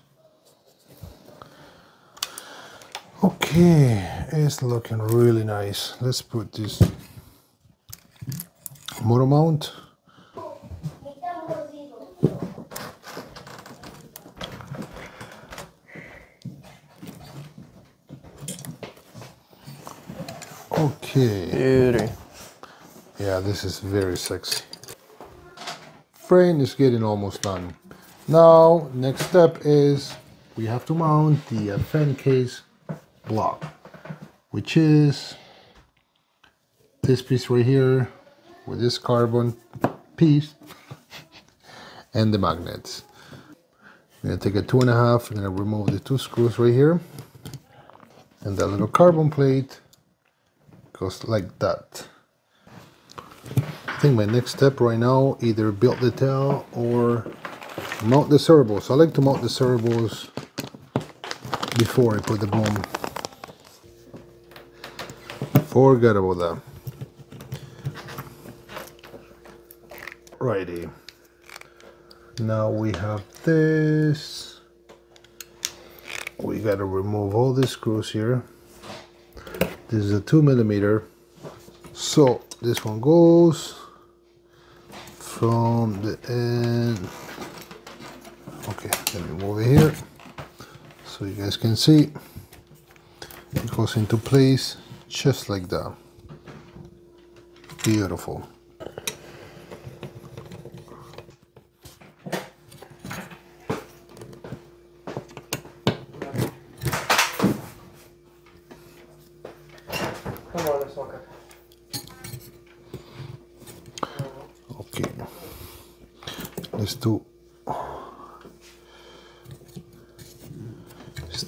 Okay, it's looking really nice. Let's put this motor mount. Okay. Beauty. Yeah, this is very sexy. Frame is getting almost done. Now, next step is we have to mount the fan case block, which is this piece right here with this carbon piece and the magnets. I'm gonna take a 2.5, I'm gonna remove the two screws right here, and that little carbon plate goes like that. I think my next step right now, either build the tail or mount the servos. I like to mount the servos before I put the boom. Forget about that. Righty. Now we have this. We gotta remove all the screws here. This is a 2mm. So this one goes from the end. Okay, let me move it here so you guys can see. It goes into place just like that. Beautiful. Okay, let's do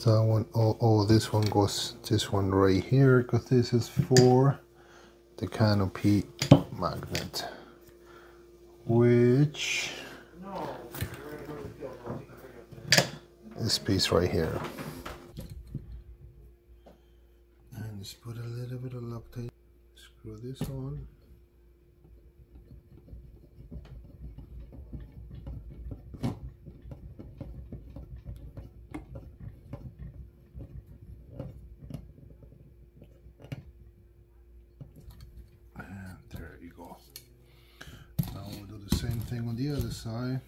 that one. Oh, this one goes, this one right here, because this is for the Canopy magnet, which this piece right here. And just put a little bit of Loctite, screw this on. Same thing on the other side.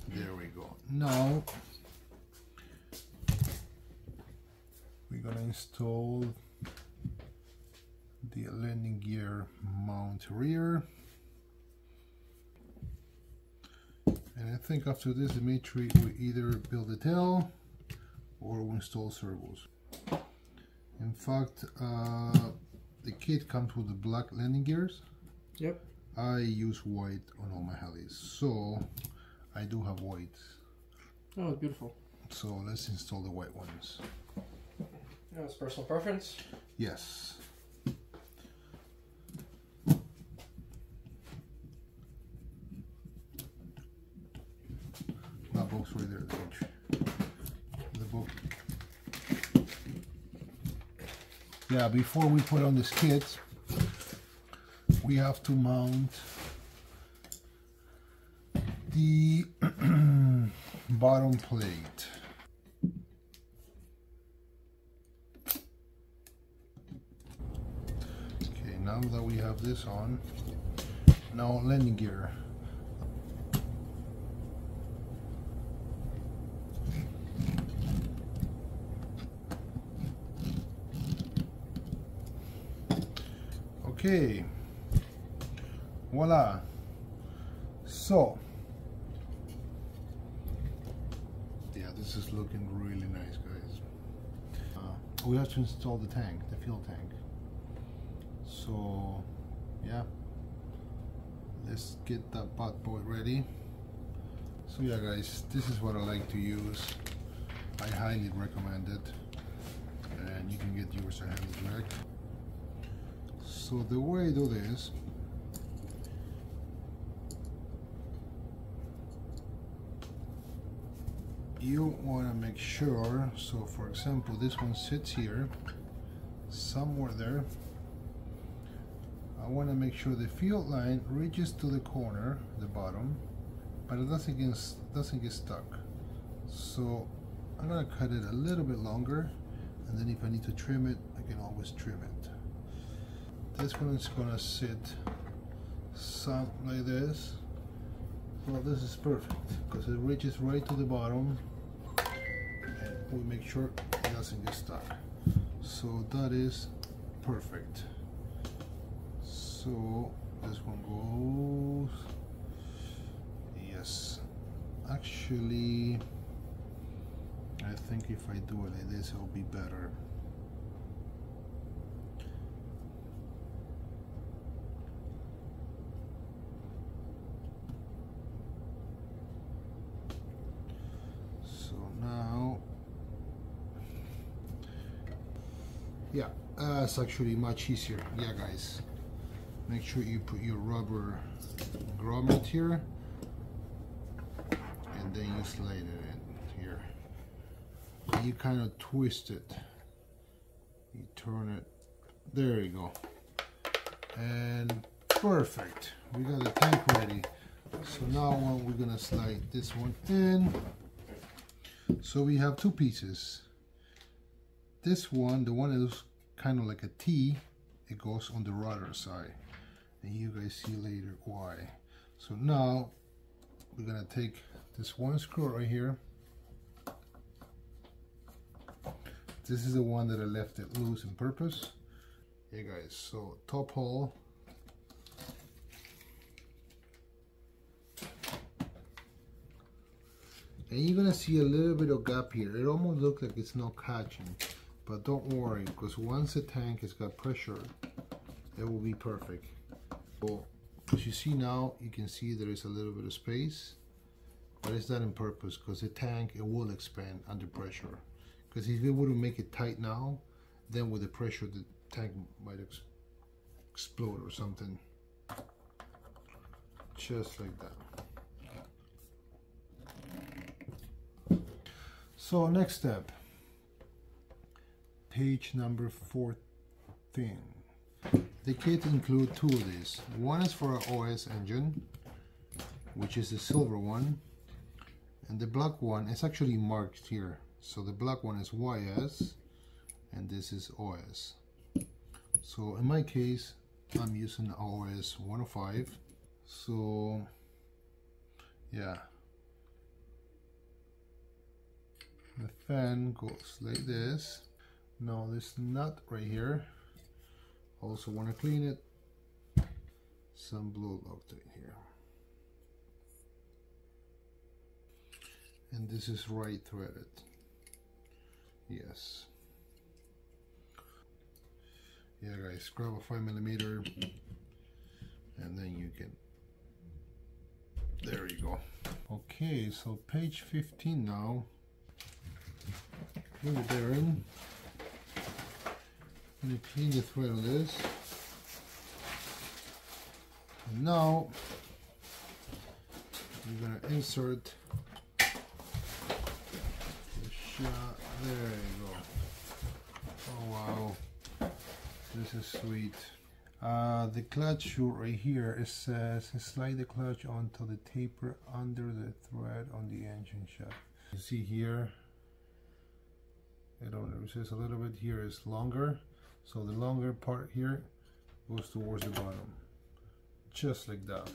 There we go. Now we're gonna install the landing gear mount rear. And I think after this, Dimitry will either build the tail or we'll install servos. In fact, the kit comes with the black landing gears. Yep. I use white on all my helis, so I do have white. Oh, beautiful. So let's install the white ones. No, it's personal preference. Yes. That box right there, the book. Yeah, before we put on the skids, we have to mount the bottom plate. Okay, now that we have this on, now landing gear. Okay, voila. So yeah, this is looking really nice, guys. We have to install the tank, the fuel tank. So yeah, let's get that pot boy ready. So yeah, guys, this is what I like to use. I highly recommend it, and you can get yours at hand direct. So the way I do this, you want to make sure, so for example this one sits here somewhere there. I want to make sure the fuel line reaches to the corner, the bottom, but it doesn't get stuck. So I'm going to cut it a little bit longer, and then if I need to trim it, I can always trim it. This one is going to sit something like this. Well, this is perfect because it reaches right to the bottom, and we make sure it doesn't get stuck. So that is perfect. So this one goes, yes, actually I think if I do it like this, it'll be better. So now, yeah, it's actually much easier. Yeah, guys, make sure you put your rubber grommet here, and then you slide it in here. You kind of twist it, you turn it, there you go, and perfect, we got the tank ready. So now we're gonna slide this one in. So we have two pieces. This one, the one that is kind of like a T, it goes on the rudder side, and you guys see later why. So now we're gonna take this one screw right here. This is the one that I left it loose on purpose. Hey guys, so top hole. And you're gonna see a little bit of gap here. It almost looks like it's not catching, but don't worry, because once the tank has got pressure, it will be perfect. So as you see now, you can see there is a little bit of space, but it's not on purpose, because the tank, it will expand under pressure. Because if you wouldn't make it tight now, then with the pressure, the tank might explode or something. Just like that. So next step, page number 14. The kit includes two of these. One is for our OS engine, which is the silver one, and the black one is actually marked here. So the black one is YS, and this is OS. So in my case, I'm using OS 105. So yeah, the fan goes like this. Now this nut right here, also want to clean it. Some blue Loctite here, and this is right threaded. Yes. Yeah, guys, grab a 5mm, and then you can. There you go. Okay, so page 15 now. Put the bearing. I'm going to clean the thread on this. And now we're going to insert the shot. There you go. Oh wow, this is sweet. The clutch shoe right here, it says slide the clutch onto the taper under the thread on the engine shaft. You see here, it says a little bit here is longer, so the longer part here goes towards the bottom, just like that.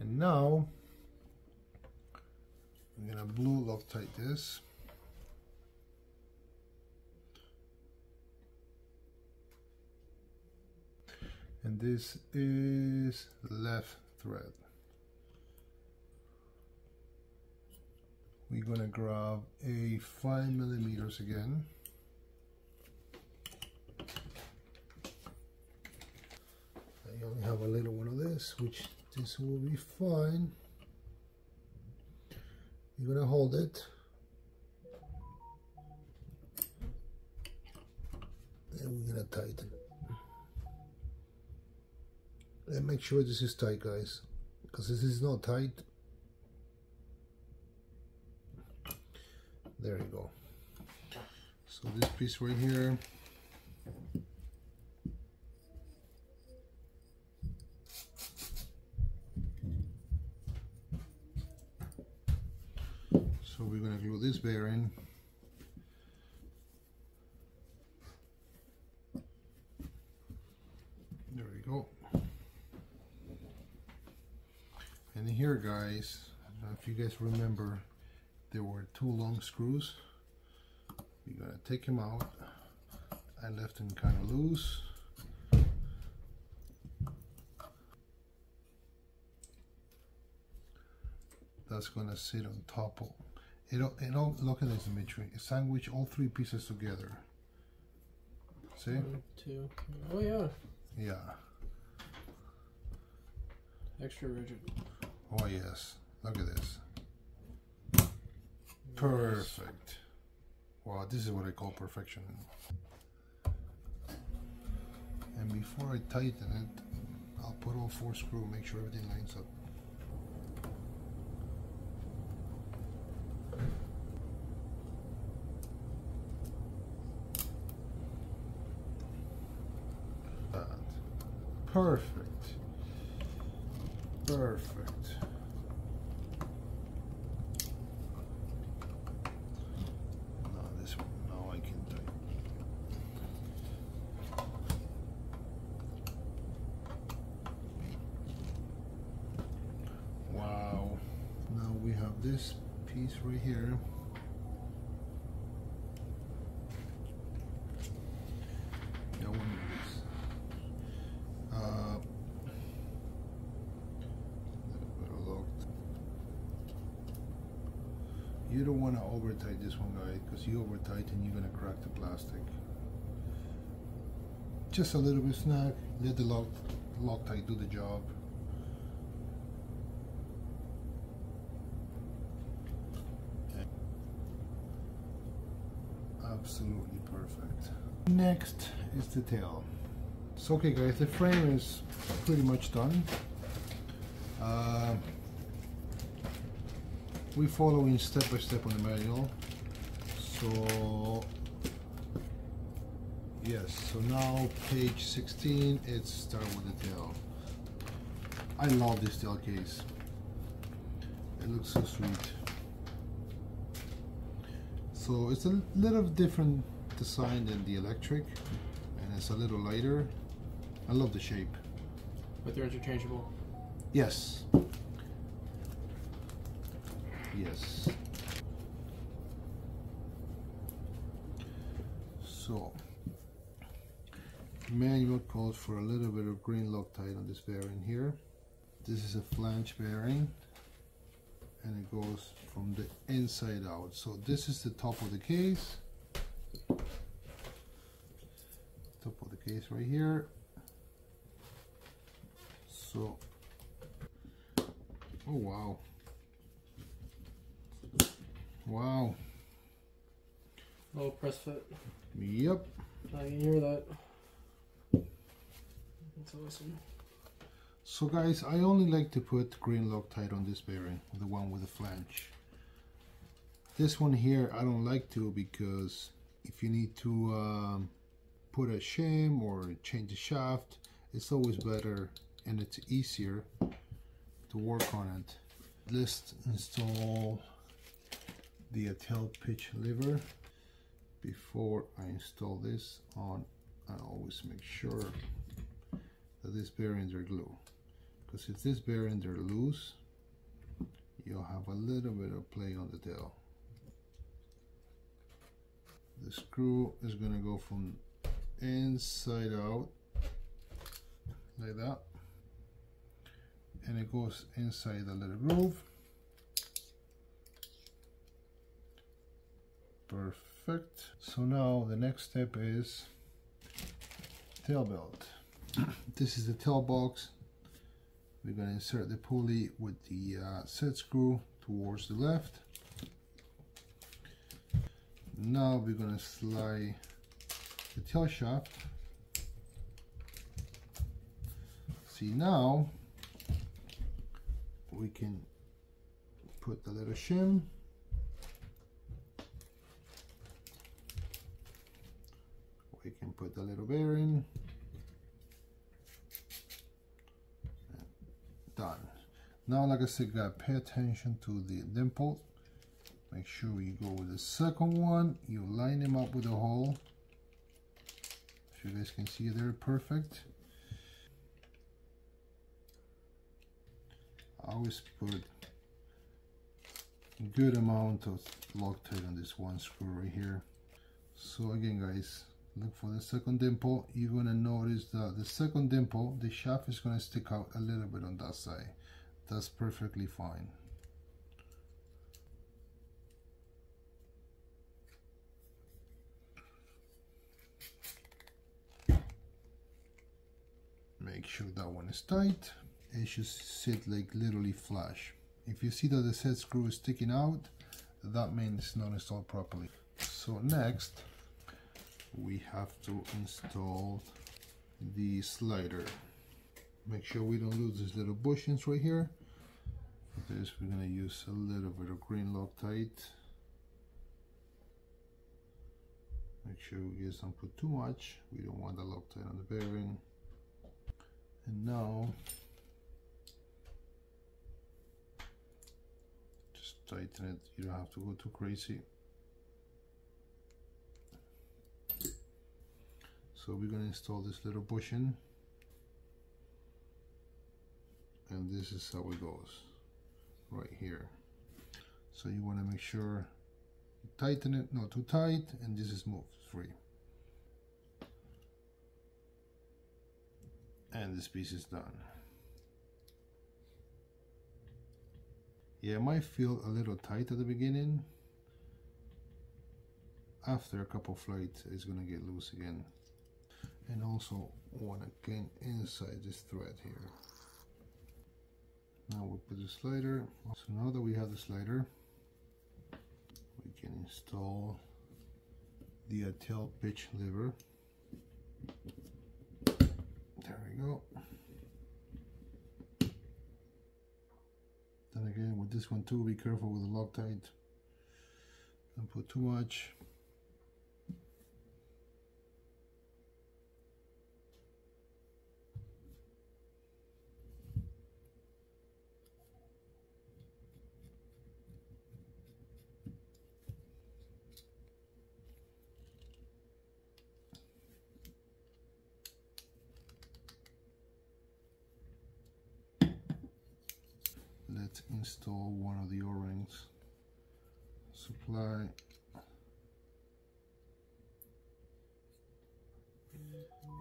And now I'm gonna blue Loctite this. And this is left thread. We're gonna grab a 5mm again. I only have a little one of this, which this will be fine. You're gonna hold it. And we're gonna tighten. And make sure this is tight, guys, because this is not tight. There you go. So this piece right here, so we're going to glue this bearing. There we go. And here, guys, I don't know if you guys remember, there were two long screws. We're gonna take them out. I left them kind of loose. That's gonna sit on top of it. Look at this, Dimitry. Sandwich all three pieces together. See? 1, 2, 3. Oh yeah. Yeah. Extra rigid. Oh yes, look at this. Perfect. Wow, this is what I call perfection. And before I tighten it, I'll put all 4 screws, make sure everything lines up. Perfect. Perfect. Now this one, now I can tighten. Wow. Now we have this piece right here. Yeah, one of these. You don't want to over tighten this one, guys, because you over tighten, you're going to crack the plastic. Just a little bit snug, let the Loctite do the job. Absolutely perfect. Next is the tail. So okay guys, the frame is pretty much done. We're following step by step on the manual. So yes, so now page 16, it's start with the tail. I love this tail case. It looks so sweet. So it's a little different design than the electric, and it's a little lighter. I love the shape. But they're interchangeable? Yes. Yes. So, manual calls for a little bit of green Loctite on this bearing here. This is a flange bearing, and it goes from the inside out. So this is the top of the case. Top of the case right here. So, oh wow. Wow. Low press fit. Yep. I can hear that. That's awesome. So guys, I only like to put green Loctite on this bearing, the one with the flange. This one here I don't like to, because if you need to put a shim or change the shaft, it's always better and it's easier to work on it. Let's install the tail pitch lever. Before I install this on, I always make sure that these bearings are glue, because if these bearings are loose, you'll have a little bit of play on the tail. The screw is going to go from inside out like that, and it goes inside the little groove. Perfect. So now the next step is tail belt. This is the tail box. We're going to insert the pulley with the set screw towards the left. Now we're going to slide the tail shaft. See, now we can put the little shim. We can put the little bearing. Done. Now, like I said, gotta pay attention to the dimple. Make sure you go with the second one. You line them up with the hole. If you guys can see, they're perfect. I always put a good amount of Loctite on this one screw right here. So again, guys, look for the second dimple. You're going to notice that the second dimple, the shaft is going to stick out a little bit on that side. That's perfectly fine. Make sure that one is tight. It should sit like literally flush. If you see that the set screw is sticking out, that means it's not installed properly. So next, we have to install the slider. Make sure we don't lose these little bushings right here. For this, we're gonna use a little bit of green Loctite. Make sure we just don't put too much. We don't want the Loctite on the bearing. And now, just tighten it. You don't have to go too crazy. So we're going to install this little bushing, and this is how it goes right here. So you want to make sure you tighten it, not too tight, and this is smooth, free. And this piece is done. Yeah, it might feel a little tight at the beginning. After a couple flights, it's going to get loose again. And also want to clean inside this thread here. Now we'll put the slider. So now that we have the slider, we can install the tail pitch lever. There we go. Then again, with this one too, be careful with the Loctite. Don't put too much. Let's install one of the O-rings. Supply.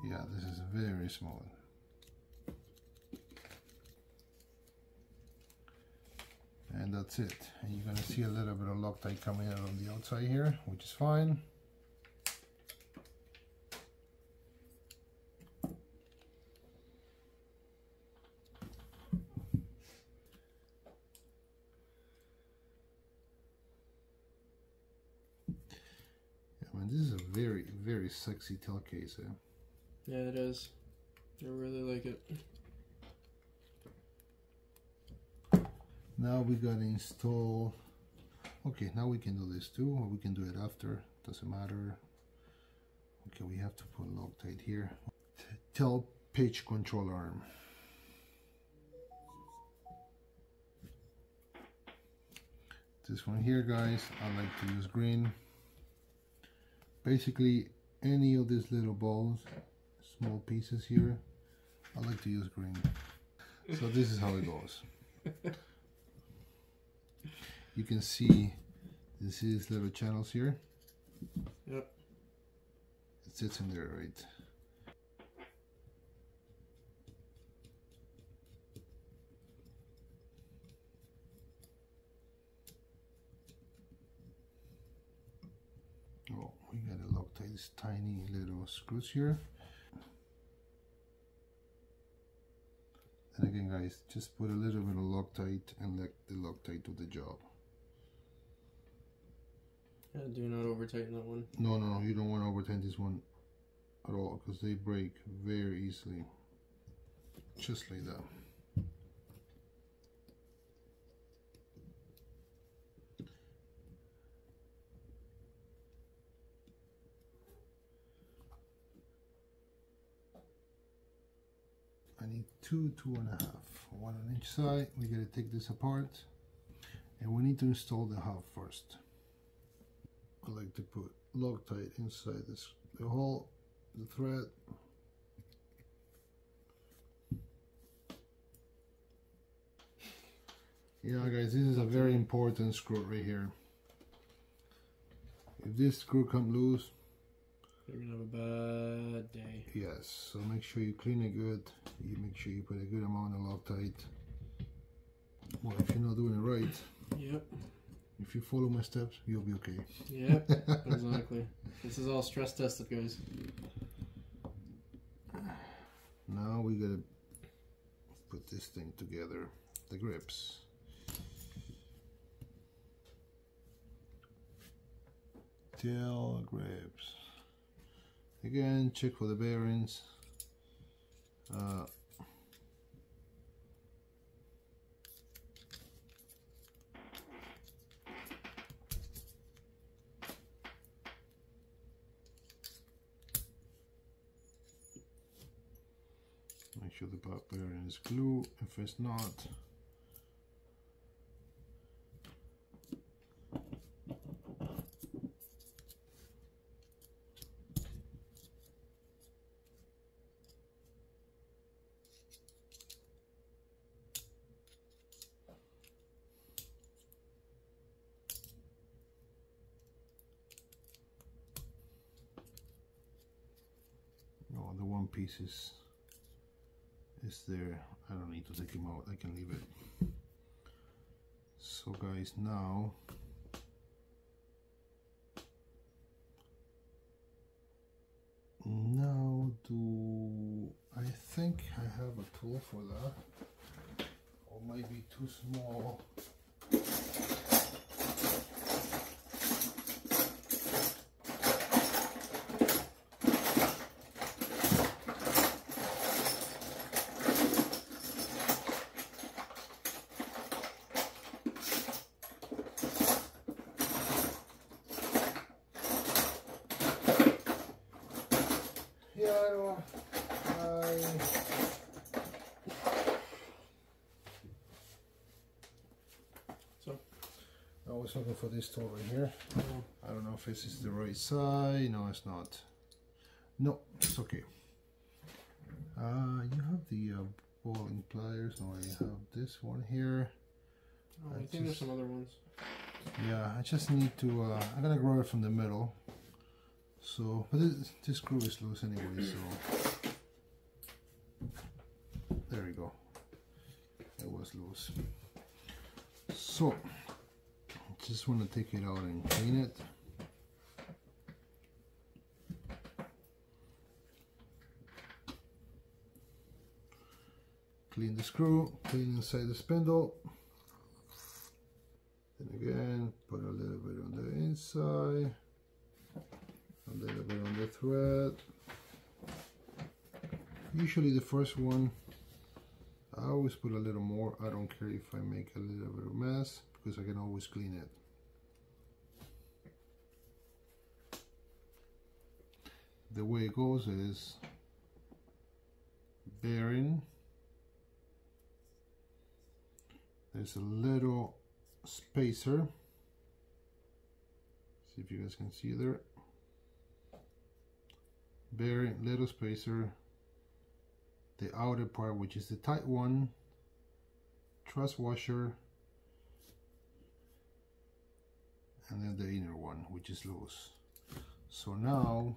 Yeah, this is very small. And that's it. And you're gonna see a little bit of Loctite coming out on the outside here, which is fine. This is a very, very sexy tail case, eh? Yeah, it is. I really like it. Now we gotta install. Okay, now we can do this too, or we can do it after. Doesn't matter. Okay, we have to put Loctite here. Tail pitch control arm. This one here, guys, I like to use green. Basically, any of these little balls, small pieces here, I like to use green. So this is how it goes. You can see these little channels here. Yep. It sits in there, right? Oh, we gotta Loctite these tiny little screws here. And again, guys, just put a little bit of Loctite and let the Loctite do the job. Yeah, do not over tighten that one. No, no, you don't want to over tighten this one at all, because they break very easily. Just like that. I need 2.5, one on each side. We gotta take this apart, and we need to install the hub first. I like to put Loctite inside this, the hole, the thread. Yeah, guys, this is a very important screw right here. If this screw comes loose, you're gonna have a bad day. Yes, so make sure you clean it good. You make sure you put a good amount of Loctite. Well, if you're not doing it right, yep. If you follow my steps, you'll be okay. Yep, exactly. This is all stress tested, guys. Now we gotta put this thing together. The grips. Tail grips. Again, check for the bearings. Make sure the back bearing is glue. If it's not, no, the one piece is there. I don't need to take him out, I can leave it. So guys, now I think I have a tool for that, or might be too small. I was looking for this tool right here. I don't know if this is the right size. No, it's not. No, it's okay. You have the bowling pliers. No, I have this one here. Oh, I think there's some other ones. Yeah, I just need to. I'm gonna grab it from the middle. So, but this screw is loose anyway. So there we go. It was loose. So. Just want to take it out and clean it. Clean the screw, clean inside the spindle. Then again, put a little bit on the inside. thread. Usually the first one, I always put a little more. I don't care if I make a little bit of mess because I can always clean it. The way it goes is bearing. There's a little spacer. See if you guys can see there. Bearing, little spacer. The outer part, which is the tight one, truss washer, and then the inner one, which is loose. So now,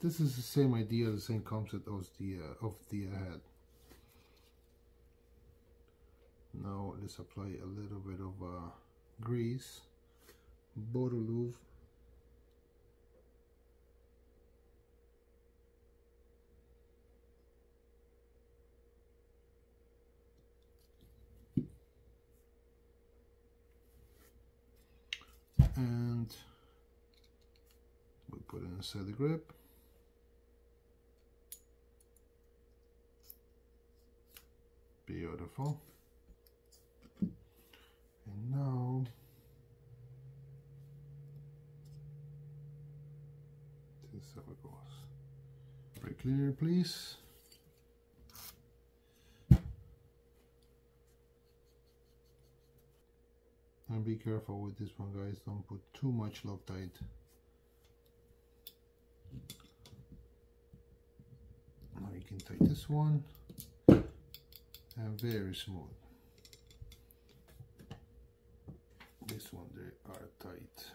this is the same idea, the same concept of the head. Now let's apply a little bit of grease, butter lube. And we put it inside the grip. Beautiful. And now this is how it goes. Very clear, please. And be careful with this one, guys. Don't put too much Loctite. Now you can take this one and very smooth. This one, they are tight.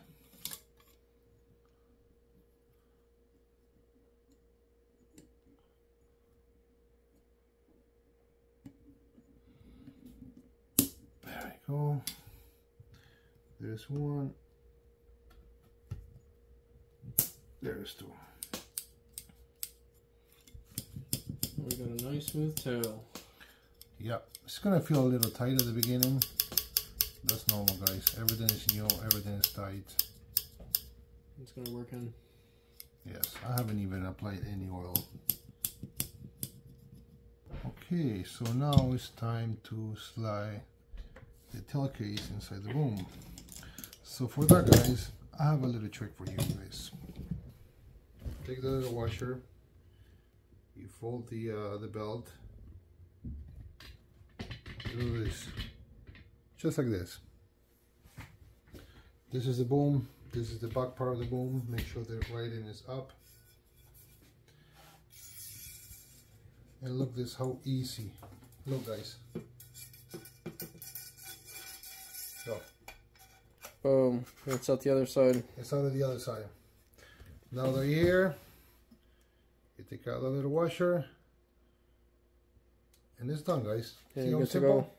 There we go. There's one. There's two. We got a nice smooth tail. Yeah, it's gonna feel a little tight at the beginning. That's normal, guys. Everything is new, everything is tight. It's gonna work in. Yes, I haven't even applied any oil. Okay, so now it's time to slide the tail case inside the boom. So for that, guys, I have a little trick for you guys. Take the little washer, you fold the belt, do this, just like this. This is the boom, this is the back part of the boom. Make sure the writing is up. And look this, how easy. Look, guys. So. Boom, it's out the other side. It's out of the other side. Now they're here. You take out the little washer. And it's done, guys. Yeah, see you're how good simple? to go.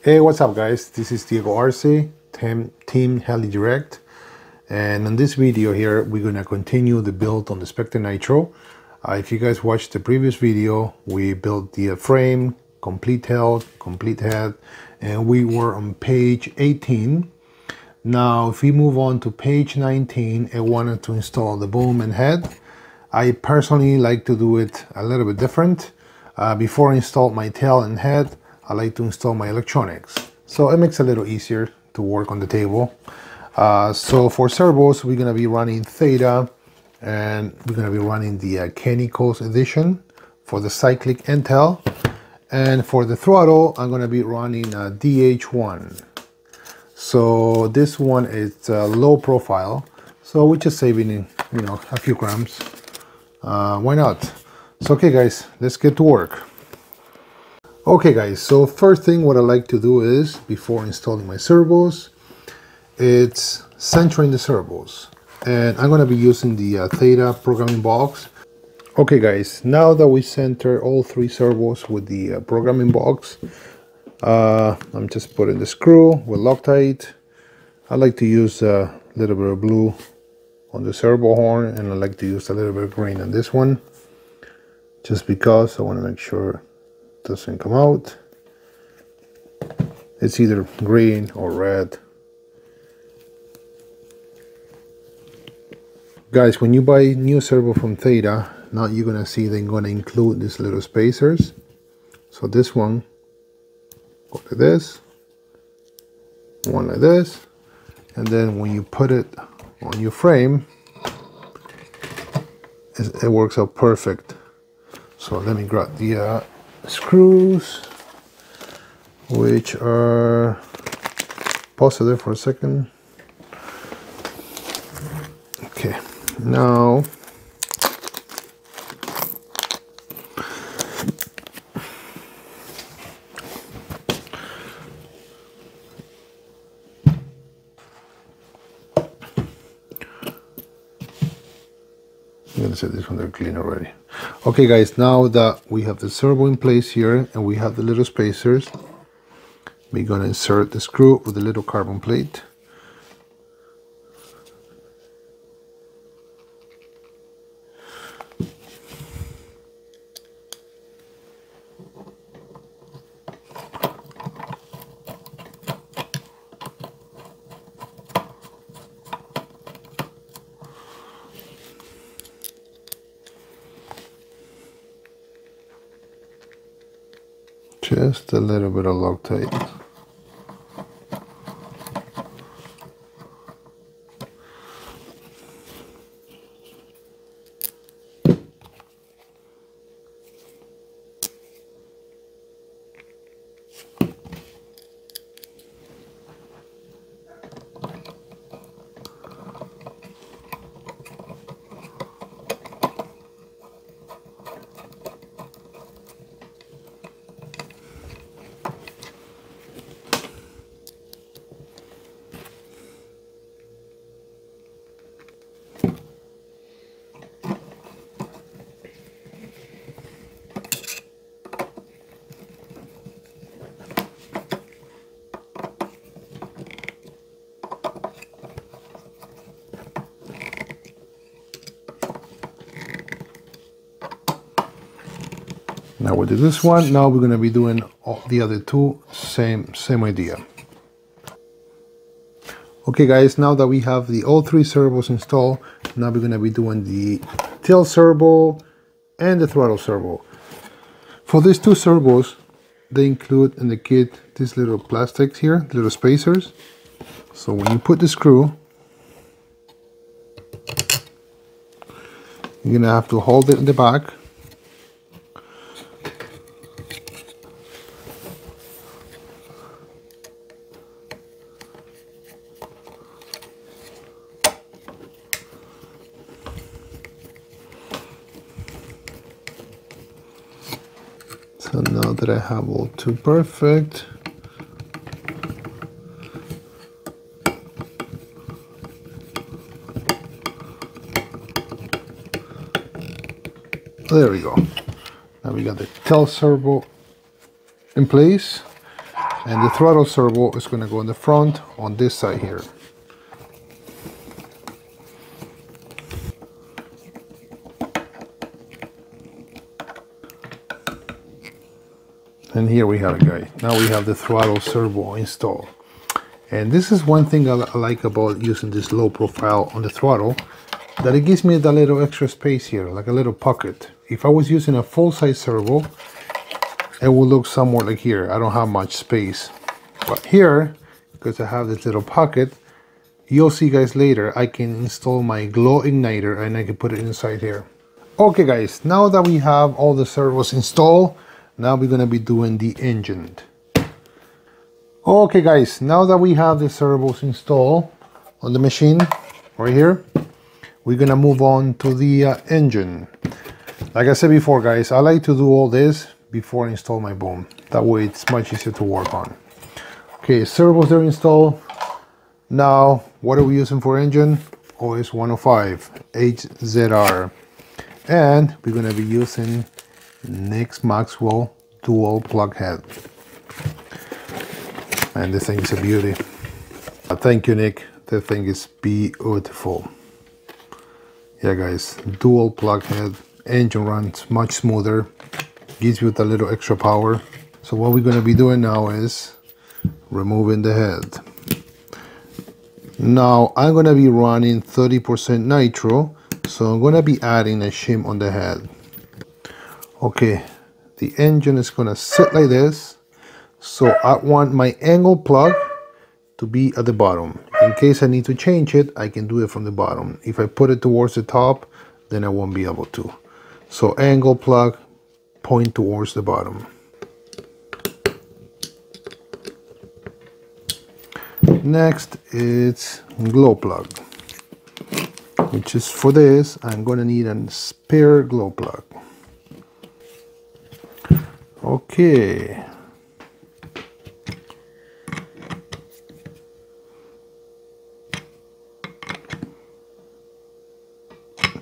Hey, what's up, guys? This is Diego Arce, Team Heli Direct, and in this video here we're gonna continue the build on the Specter Nitro. If you guys watched the previous video, we built the frame, complete tail, complete head, and we were on page 18. Now if we move on to page 19, I wanted to install the boom and head. I personally like to do it a little bit different. Before I install my tail and head, I like to install my electronics, so it makes it a little easier to work on the table. So for servos, we're gonna be running Theta, and we're gonna be running the Kenny Coast edition for the cyclic and tail. And for the throttle, I'm gonna be running DH1. So this one is low profile, so we're just saving, a few grams. Why not? So okay, guys, let's get to work. Okay, guys, so first thing what I like to do is, before installing my servos, it's centering the servos. And I'm going to be using the Theta programming box. Okay, guys, now that we center all three servos with the programming box, I'm just putting the screw with Loctite. I like to use a little bit of blue on the servo horn, and I like to use a little bit of green on this one. just because I want to make sure it doesn't come out. It's either green or red. Guys, when you buy new servo from Theta, now you're gonna see they're gonna include these little spacers. So this one, go like this, one like this, and then when you put it on your frame, it works out perfect. So let me grab the screws, which are, pause it there for a second. Okay, now I'm gonna set this one there clean already. Okay guys, now that we have the servo in place here and we have the little spacers, we're gonna insert the screw with the little carbon plate. Just a little bit of Loctite. Now we did this one, now we're going to be doing all the other two, same idea. Okay guys, now that we have all three servos installed, now we're going to be doing the tail servo and the throttle servo. For these two servos, they include in the kit these little plastics here, little spacers. So when you put the screw, you're going to have to hold it in the back. So now that I have all two perfect, there we go. Now we got the tail servo in place, and the throttle servo is going to go in the front on this side here. And here we have it, guys. Now we have the throttle servo installed. And this is one thing I like about using this low profile on the throttle, that it gives me that little extra space here, like a little pocket. If I was using a full-size servo, it would look somewhere like here. I don't have much space. But here, because I have this little pocket, you'll see guys later, I can install my Glo Igniter and I can put it inside here. Okay guys, now that we have all the servos installed, now we're going to be doing the engine. Okay guys, now that we have the servos installed on the machine right here, we're going to move on to the engine. Like I said before guys, I like to do all this before I install my boom. That way it's much easier to work on. Okay, servos are installed. Now, what are we using for engine? OS 105 HZR. And we're going to be using Nick's Maxwell dual plug head. And this thing is a beauty. Thank you, Nick. The thing is beautiful. Yeah guys, dual plug head engine runs much smoother, gives you a little extra power. So what we're going to be doing now is removing the head. Now I'm going to be running 30% nitro, so I'm going to be adding a shim on the head. Okay, the engine is going to sit like this, so I want my angle plug to be at the bottom. In case I need to change it, I can do it from the bottom. If I put it towards the top, then I won't be able to. So angle plug, point towards the bottom. Next it's glow plug, which is for this I'm gonna need a spare glow plug. Okay,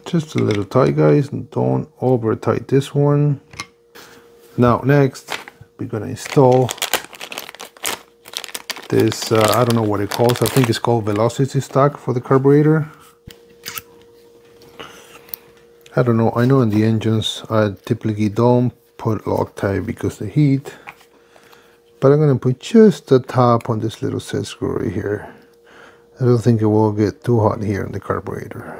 just a little tight, guys, don't over tight this one. Now next we're gonna install this, I don't know what it calls, I think it's called velocity stack for the carburetor. I don't know, I know in the engines I typically don't put Loctite because of the heat, but I'm going to put just the top on this little set screw right here. I don't think it will get too hot here in the carburetor.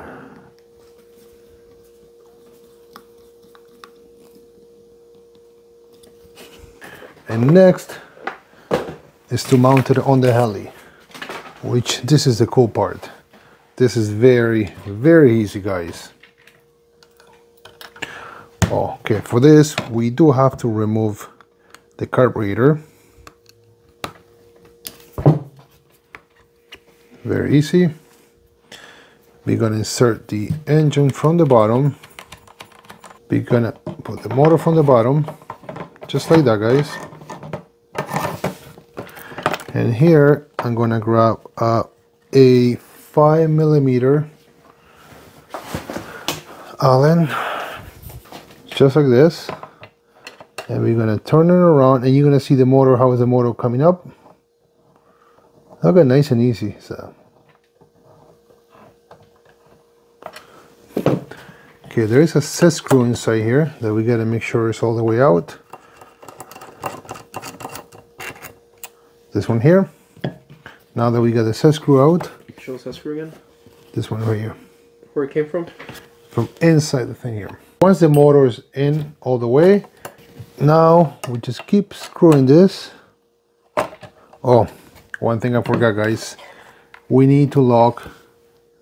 And next is to mount it on the heli, which this is the cool part. This is very easy, guys. Okay, for this we do have to remove the carburetor. Very easy. We're gonna insert the engine from the bottom. We're gonna put the motor from the bottom, just like that, guys. And here I'm gonna grab a 5mm Allen, just like this, and we're gonna turn it around, and you're gonna see the motor. How is the motor coming up? Okay, nice and easy. So okay, there is a set screw inside here that we gotta make sure it's all the way out. This one here. Now that we got the set screw out, show the set screw again. This one right here. Where it came from? From inside the thing here. Once the motor is in all the way, now we just keep screwing this. Oh, one thing I forgot, guys. We need to lock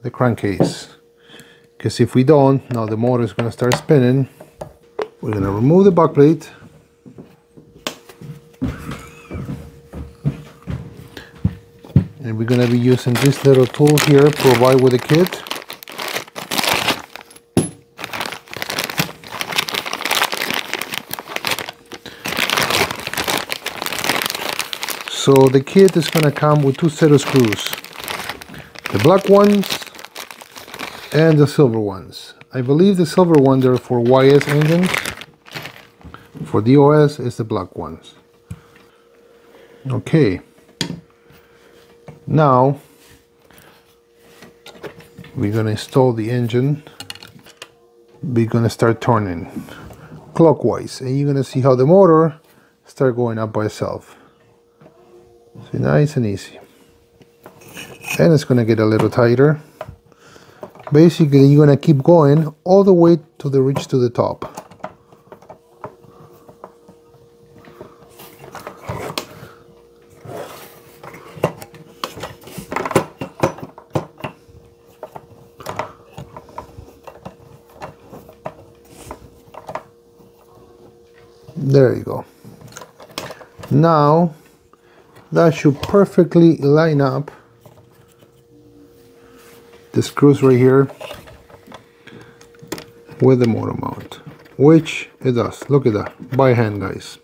the crankcase, because if we don't, now the motor is going to start spinning. We're going to remove the backplate. And we're going to be using this little tool here provided with the kit. So the kit is going to come with two set of screws, the black ones and the silver ones. I believe the silver ones are for YS engines. For DOS is the black ones. Okay. Now we're going to install the engine. We're going to start turning clockwise, and you're going to see how the motor start going up by itself. So nice and easy. And it's going to get a little tighter. Basically, you're going to keep going all the way to the reach to the top. There you go. Now that should perfectly line up the screws right here with the motor mount, which it does. Look at that, by hand, guys.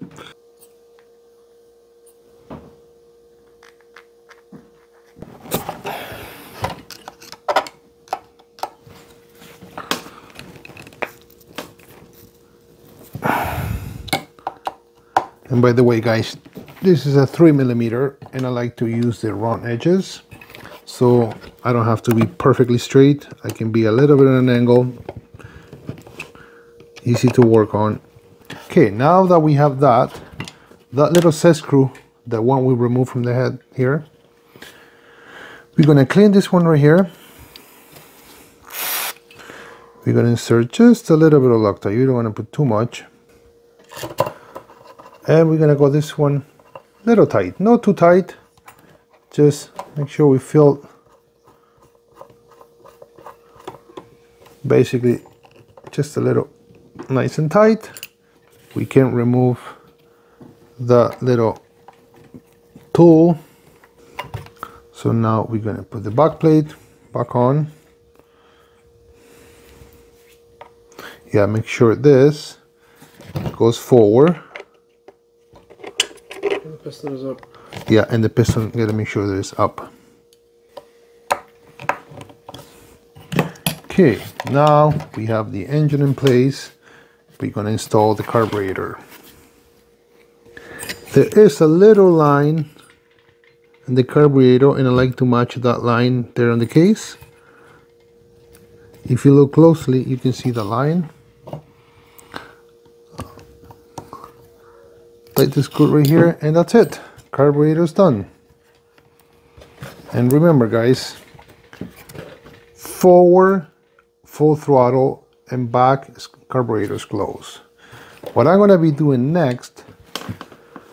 And by the way, guys, this is a 3mm, and I like to use the round edges, so I don't have to be perfectly straight. I can be a little bit at an angle. easy to work on. Okay, now that we have that little set screw, the one we removed from the head here, we're gonna clean this one right here. We're gonna insert just a little bit of Loctite. You don't want to put too much. And we're gonna go this one a little tight, not too tight. Just make sure we fill basically just a little nice and tight. We can remove the little tool. So now we're gonna put the back plate back on. Yeah, make sure this goes forward. And the piston is up. Yeah, and the piston, gotta make sure that it's up. Okay, now we have the engine in place. We're gonna install the carburetor. There is a little line in the carburetor, and I like to match that line there on the case. If you look closely, you can see the line. Tight the screw right here, and that's it. Carburetor's done. And remember, guys, forward full throttle and back carburetor's closed. What I'm gonna be doing next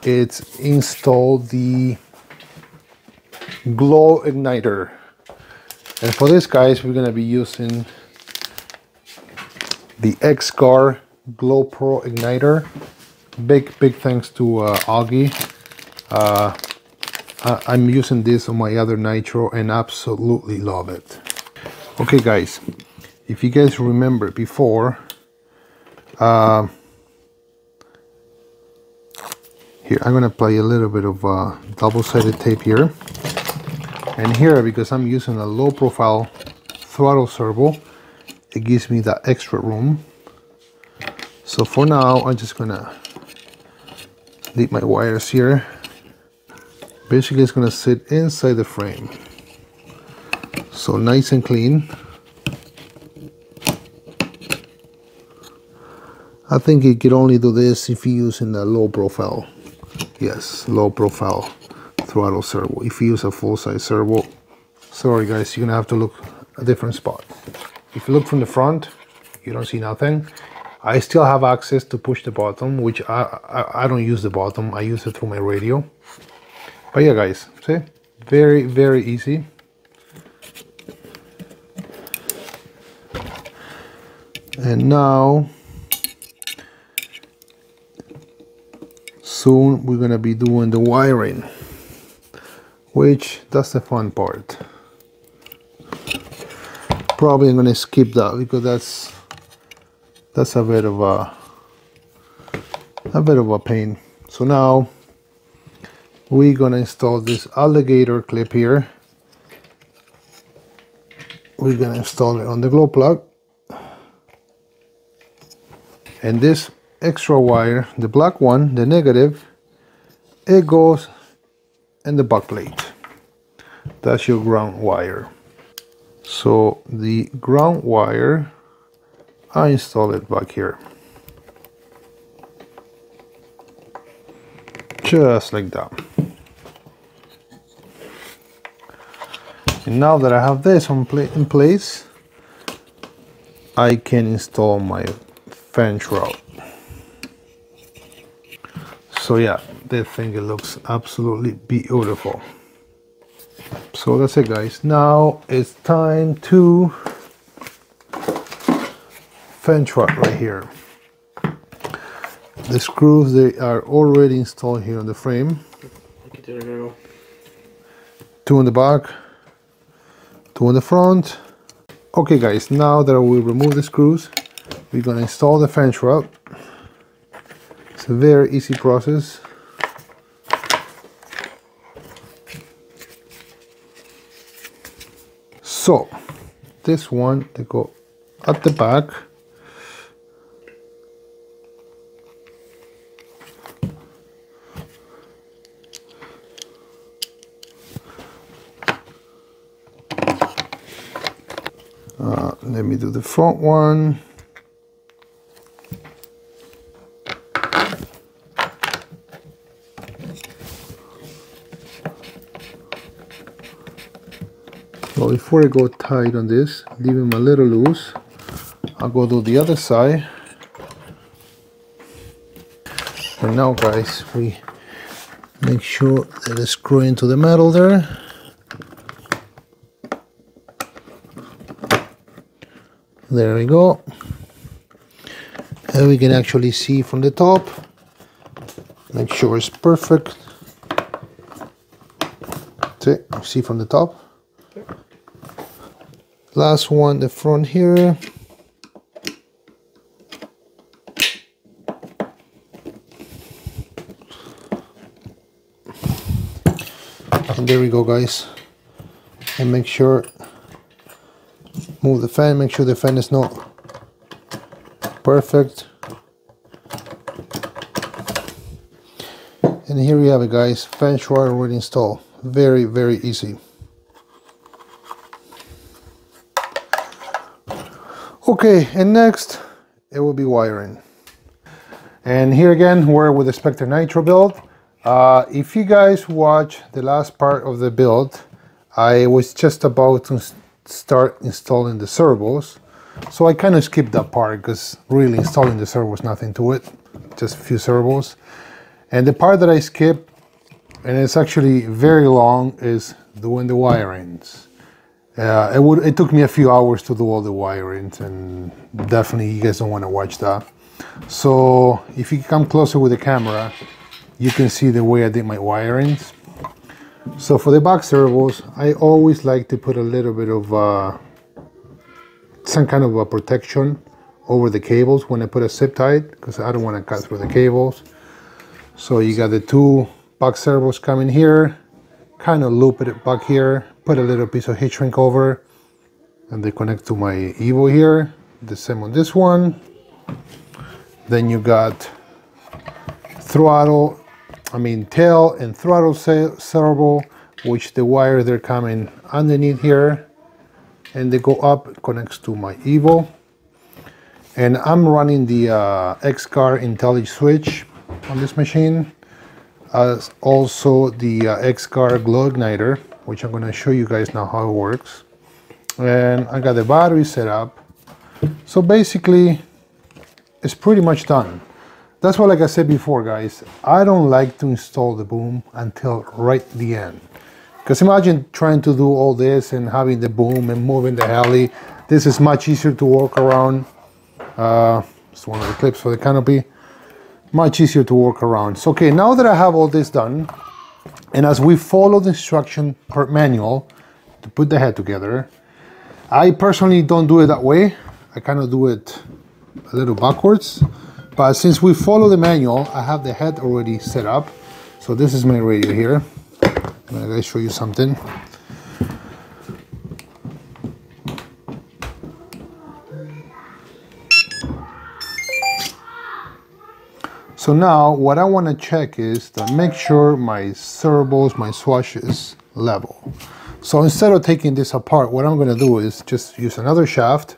is install the Glo Igniter. And for this, guys, we're gonna be using the X-Car Glo Pro Igniter. Big thanks to Augie. I'm using this on my other Nitro and absolutely love it. Okay, guys, if you guys remember before, here I'm gonna apply a little bit of double-sided tape here, and here, because I'm using a low profile throttle servo, it gives me that extra room. So for now, I'm just gonna leave my wires here. Basically, it's gonna sit inside the frame, so nice and clean. I think you could only do this if you're using a low profile. Yes, low profile throttle servo. If you use a full-size servo, sorry guys, you're gonna have to look a different spot. If you look from the front, you don't see nothing. I still have access to push the bottom, which I don't use the bottom. I use it through my radio. But yeah, guys, see, very easy. And now, soon we're gonna be doing the wiring, which that's the fun part. Probably I'm gonna skip that because that's a bit of a pain. So now we're gonna install this alligator clip here. We're gonna install it on the glow plug, and this extra wire, the black one, the negative, it goes in the back plate. That's your ground wire. So the ground wire, I install it back here, just like that. And now that I have this in place, I can install my fan shroud. So yeah, that thing, it looks absolutely beautiful. So that's it, guys. Now it's time to fan shroud right here. The screws, they are already installed here on the frame. Two in the back, two in the front. Okay, guys, now that we remove the screws, we're gonna install the fan shroud. It's a very easy process. So this one, they go at the back. Let me do the front one. before I go tight on this, leave him a little loose. I'll go do the other side. And now guys, we make sure that it's screw into the metal there. There we go. And we can actually see from the top. Make sure it's perfect. See, see from the top. Last one, the front here. And there we go, guys. And make sure, move the fan, make sure the fan is not perfect. And here we have it, guys. Fan shroud already installed. Very, very easy. Okay, and next it will be wiring. And here again, we're with the Specter Nitro build. If you guys watch the last part of the build, I was just about to start installing the servos. So I kind of skipped that part because really installing the servos, nothing to it, just a few servos. And the part that I skipped, and it's actually very long, is doing the wirings. It took me a few hours to do all the wirings, and definitely you guys don't want to watch that. So if you come closer with the camera, you can see the way I did my wirings. So for the back servos, I always like to put a little bit of some kind of a protection over the cables when I put a zip tie, because I don't want to cut through the cables. So you got the two back servos coming here, kind of loop it back here, put a little piece of heat shrink over, and they connect to my Evo here. The same on this one. Then you got tail and throttle servo, which the wire they're coming underneath here, and they go up, it connects to my Evo. And I'm running the X-Car IntelliJ switch on this machine, as also the X-Car Glo Igniter, which I'm going to show you guys now how it works. And I got the battery set up. So basically it's pretty much done. That's why, like I said before, guys, I don't like to install the boom until right the end. Because imagine trying to do all this and having the boom and moving the heli. This is much easier to work around. It's one of the clips for the Canopy. Much easier to work around. So okay, now that I have all this done, and as we follow the instruction per manual to put the head together, I personally don't do it that way. I kind of do it a little backwards. But since we follow the manual, I have the head already set up. So this is my radio here. I'm gonna show you something. So now what I want to check is to make sure my servos, my swash is level. So instead of taking this apart, what I'm going to do is just use another shaft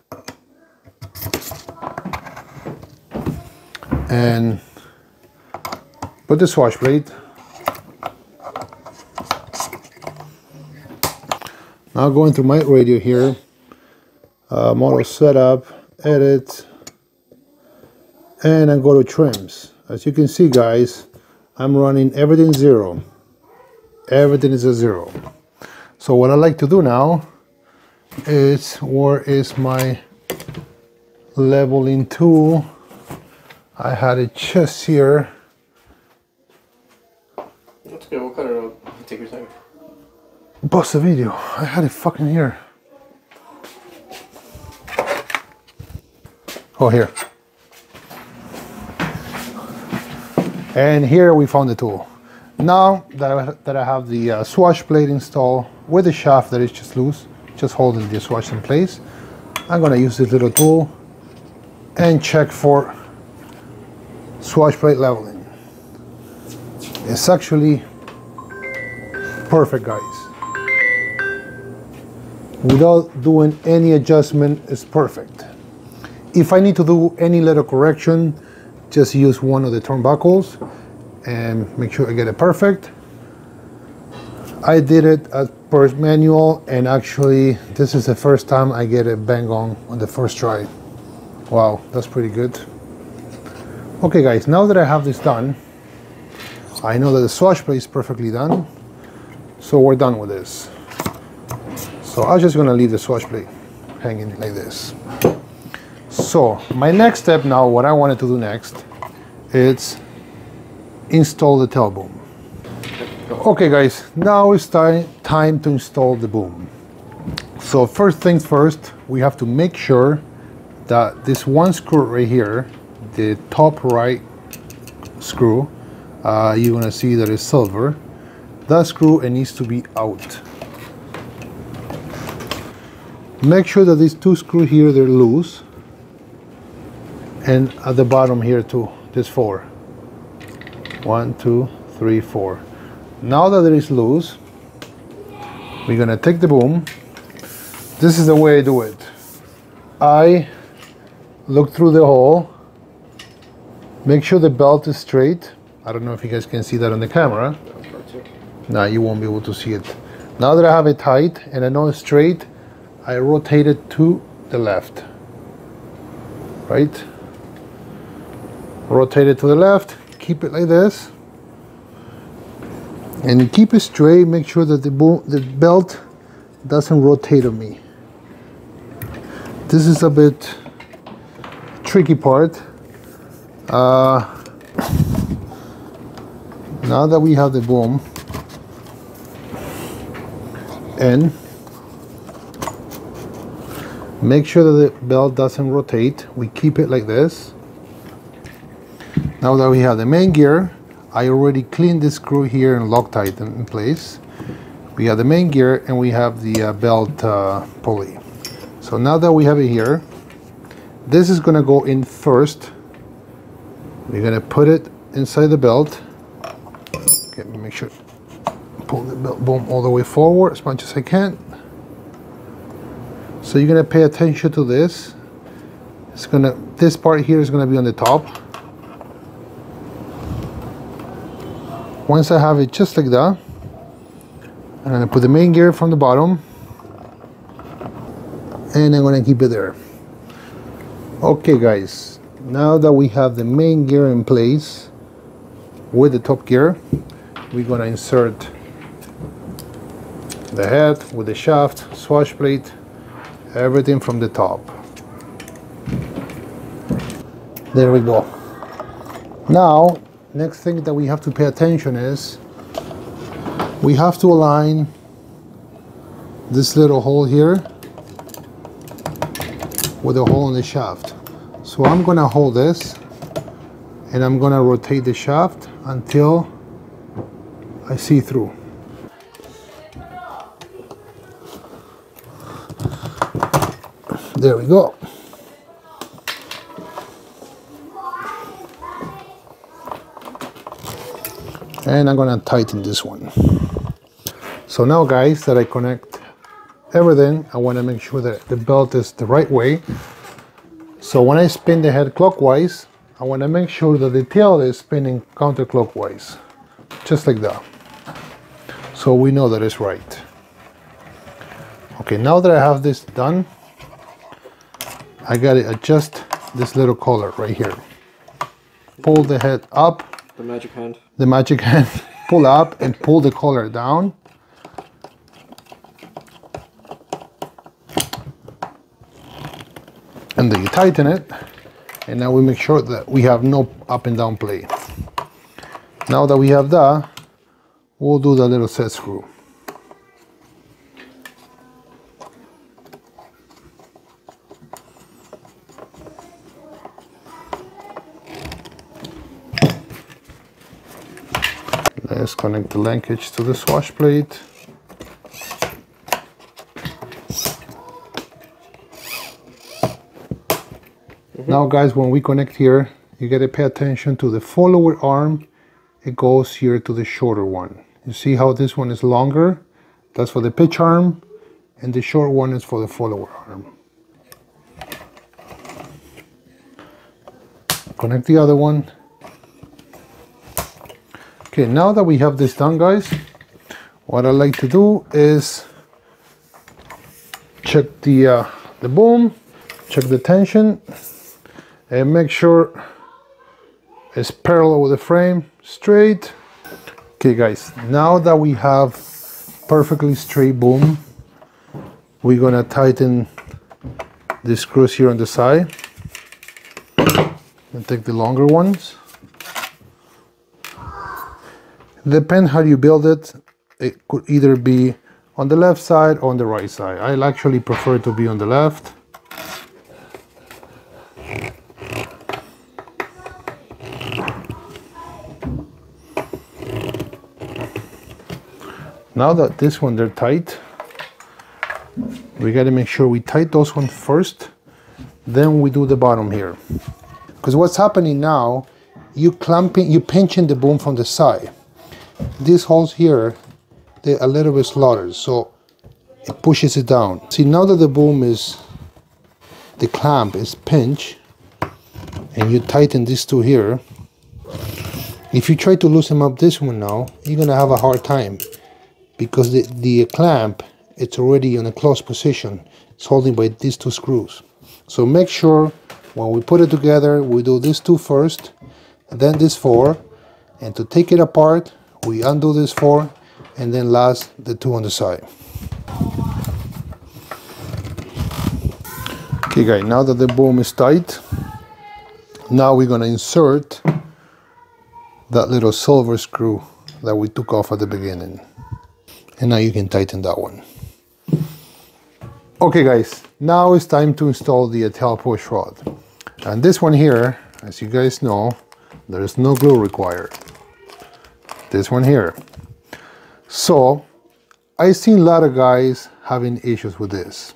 and put the swash plate. Now going through my radio here, model setup, edit, and I go to trims. As you can see, guys, I'm running everything zero. Everything is a zero. So what I like to do now is, where is my leveling tool? I had it just here. That's good, we'll cut it out. Take your time. Pause the video. I had it fucking here. Oh, here. And here we found the tool. Now that I have the swash plate installed with the shaft that is just loose, just holding the swash in place, I'm going to use this little tool and check for swash plate leveling. It's actually perfect, guys. Without doing any adjustment, it's perfect. If I need to do any little correction, just use one of the turnbuckles and make sure I get it perfect. I did it at first manual, and actually this is the first time I get it bang on the first try. Wow, that's pretty good. Okay guys, now that I have this done, I know that the Swashplate is perfectly done, so we're done with this. So I'm just gonna leave the Swashplate hanging like this. So my next step now, what I wanted to do next, is install the tail boom. Okay guys, now it's time to install the boom. So first things first, we have to make sure that this one screw right here, the top right screw, you're gonna see that it's silver. That screw, it needs to be out. Make sure that these two screws here, they're loose, and at the bottom here too, there's 4. 1, 2, 3, 4. Now that it is loose, we're gonna take the boom. This is the way I do it. I look through the hole, make sure the belt is straight. I don't know if you guys can see that on the camera. No, you won't be able to see it. Now that I have it tight and I know it's straight, I rotate it to the left. Right? Rotate it to the left, keep it like this. And keep it straight, make sure that the belt doesn't rotate on me. This is a bit tricky part. Now that we have the boom in, make sure that the belt doesn't rotate. We keep it like this. Now that we have the main gear, I already cleaned the screw here and Loctite in place. We have the main gear and we have the belt pulley. So now that we have it here, this is going to go in first. We're going to put it inside the belt. Okay, make sure pull the belt boom all the way forward as much as I can. So you're going to pay attention to this. This part here is going to be on the top. Once I have it just like that, I'm going to put the main gear from the bottom and I'm going to keep it there. Okay guys, now that we have the main gear in place with the top gear, we're going to insert the head with the shaft, Swashplate, everything from the top. There we go. Now, next thing that we have to pay attention is we have to align this little hole here with a hole in the shaft. So I'm going to hold this and I'm going to rotate the shaft until I see through. There we go. And I'm going to tighten this one. So now guys, that I connect everything, I want to make sure that the belt is the right way. So when I spin the head clockwise, I want to make sure that the tail is spinning counterclockwise, just like that. So we know that it's right. Okay, now that I have this done, I got to adjust this little collar right here. Pull the head up. The magic hand. The magic hand. Pull up and pull the collar down. And then you tighten it. And now we make sure that we have no up and down play. Now that we have that, we'll do the little set screw. Let's connect the linkage to the Swashplate. Now guys, when we connect here, you gotta pay attention to the follower arm. It goes here to the shorter one. You see how this one is longer? That's for the pitch arm, and the short one is for the follower arm. Connect the other one. Okay, now that we have this done guys, what I like to do is check the boom, check the tension, and make sure it's parallel with the frame, straight. Okay guys, now that we have perfectly straight boom, we're gonna tighten the screws here on the side and take the longer ones. Depend how you build it. It could either be on the left side or on the right side. I actually prefer to be on the left. Now that this one they're tight, we got to make sure we tighten those ones first, then we do the bottom here. Because what's happening now, you pinching the boom from the side. These holes here, they're a little bit slaughtered, so it pushes it down. See, now that the boom is, the clamp is pinched, and you tighten these two here, if you try to loosen up this one now, you're gonna have a hard time, because the clamp, it's already in a closed position. It's holding by these two screws. So make sure when we put it together, we do these two first, and then this four, and to take it apart, we undo this four, and then last the two on the side. Okay guys, now that the boom is tight, now we're gonna insert that little silver screw that we took off at the beginning. And now you can tighten that one. Okay guys, now it's time to install the tail push rod. And this one here, as you guys know, there is no glue required. This one here. So I've seen a lot of guys having issues with this.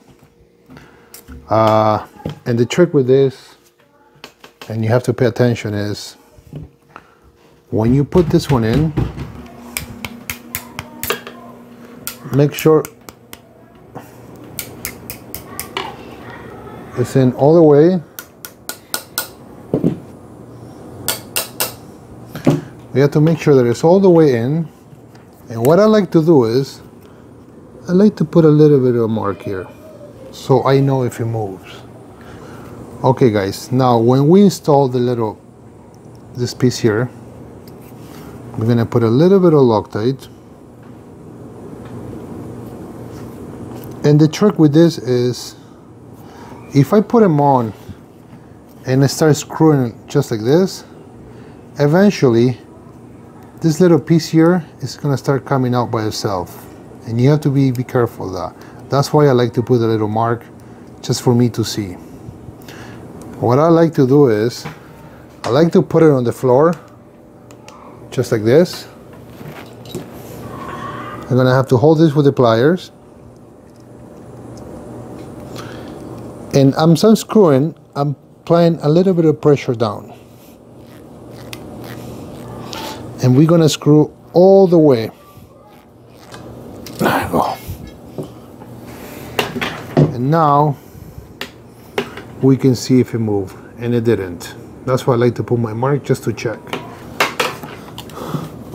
And the trick with this, and you have to pay attention, is when you put this one in, make sure it's in all the way. We have to make sure that it's all the way in. And what I like to do is, I like to put a little bit of a mark here, so I know if it moves. Okay guys, now when we install this piece here, we're gonna put a little bit of Loctite. And the trick with this is, if I put them on and I start screwing just like this, eventually this little piece here is going to start coming out by itself, and you have to be careful of that. That's why I like to put a little mark, just for me to see. What I like to do is, I like to put it on the floor just like this. I'm going to have to hold this with the pliers. And as I'm screwing, I'm applying a little bit of pressure down. And we're gonna screw all the way. There we go. And now we can see if it moved, and it didn't. That's why I like to put my mark just to check.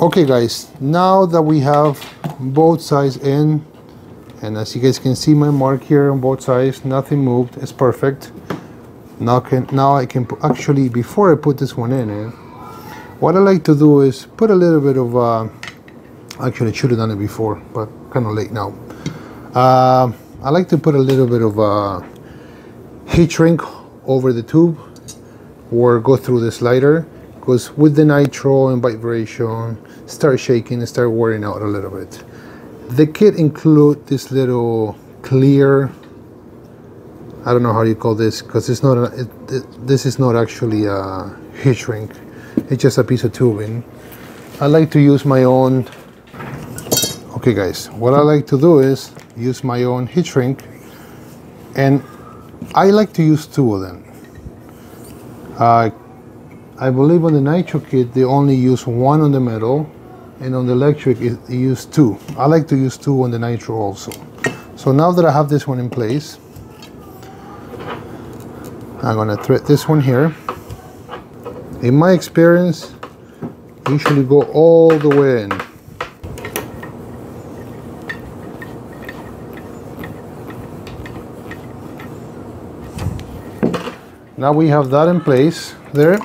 Okay guys, now that we have both sides in, and as you guys can see my mark here on both sides, nothing moved, it's perfect. Now I can put, actually before I put this one in, what I like to do is put a little bit of, actually I should have done it before, but kind of late now. I like to put a little bit of heat shrink over the tube, or go through the slider, because with the nitro and vibration, start shaking and start wearing out a little bit. The kit include this little clear, I don't know how you call this, because it's not this is not actually a heat shrink. It's just a piece of tubing. I like to use my own. Okay guys, what I like to do is use my own heat shrink, and I like to use two of them. I believe on the nitro kit they only use one on the metal, and on the electric you use two. I like to use two on the nitro also. So now that I have this one in place, I'm gonna thread this one here. In my experience, usually go all the way in. now we have that in place there.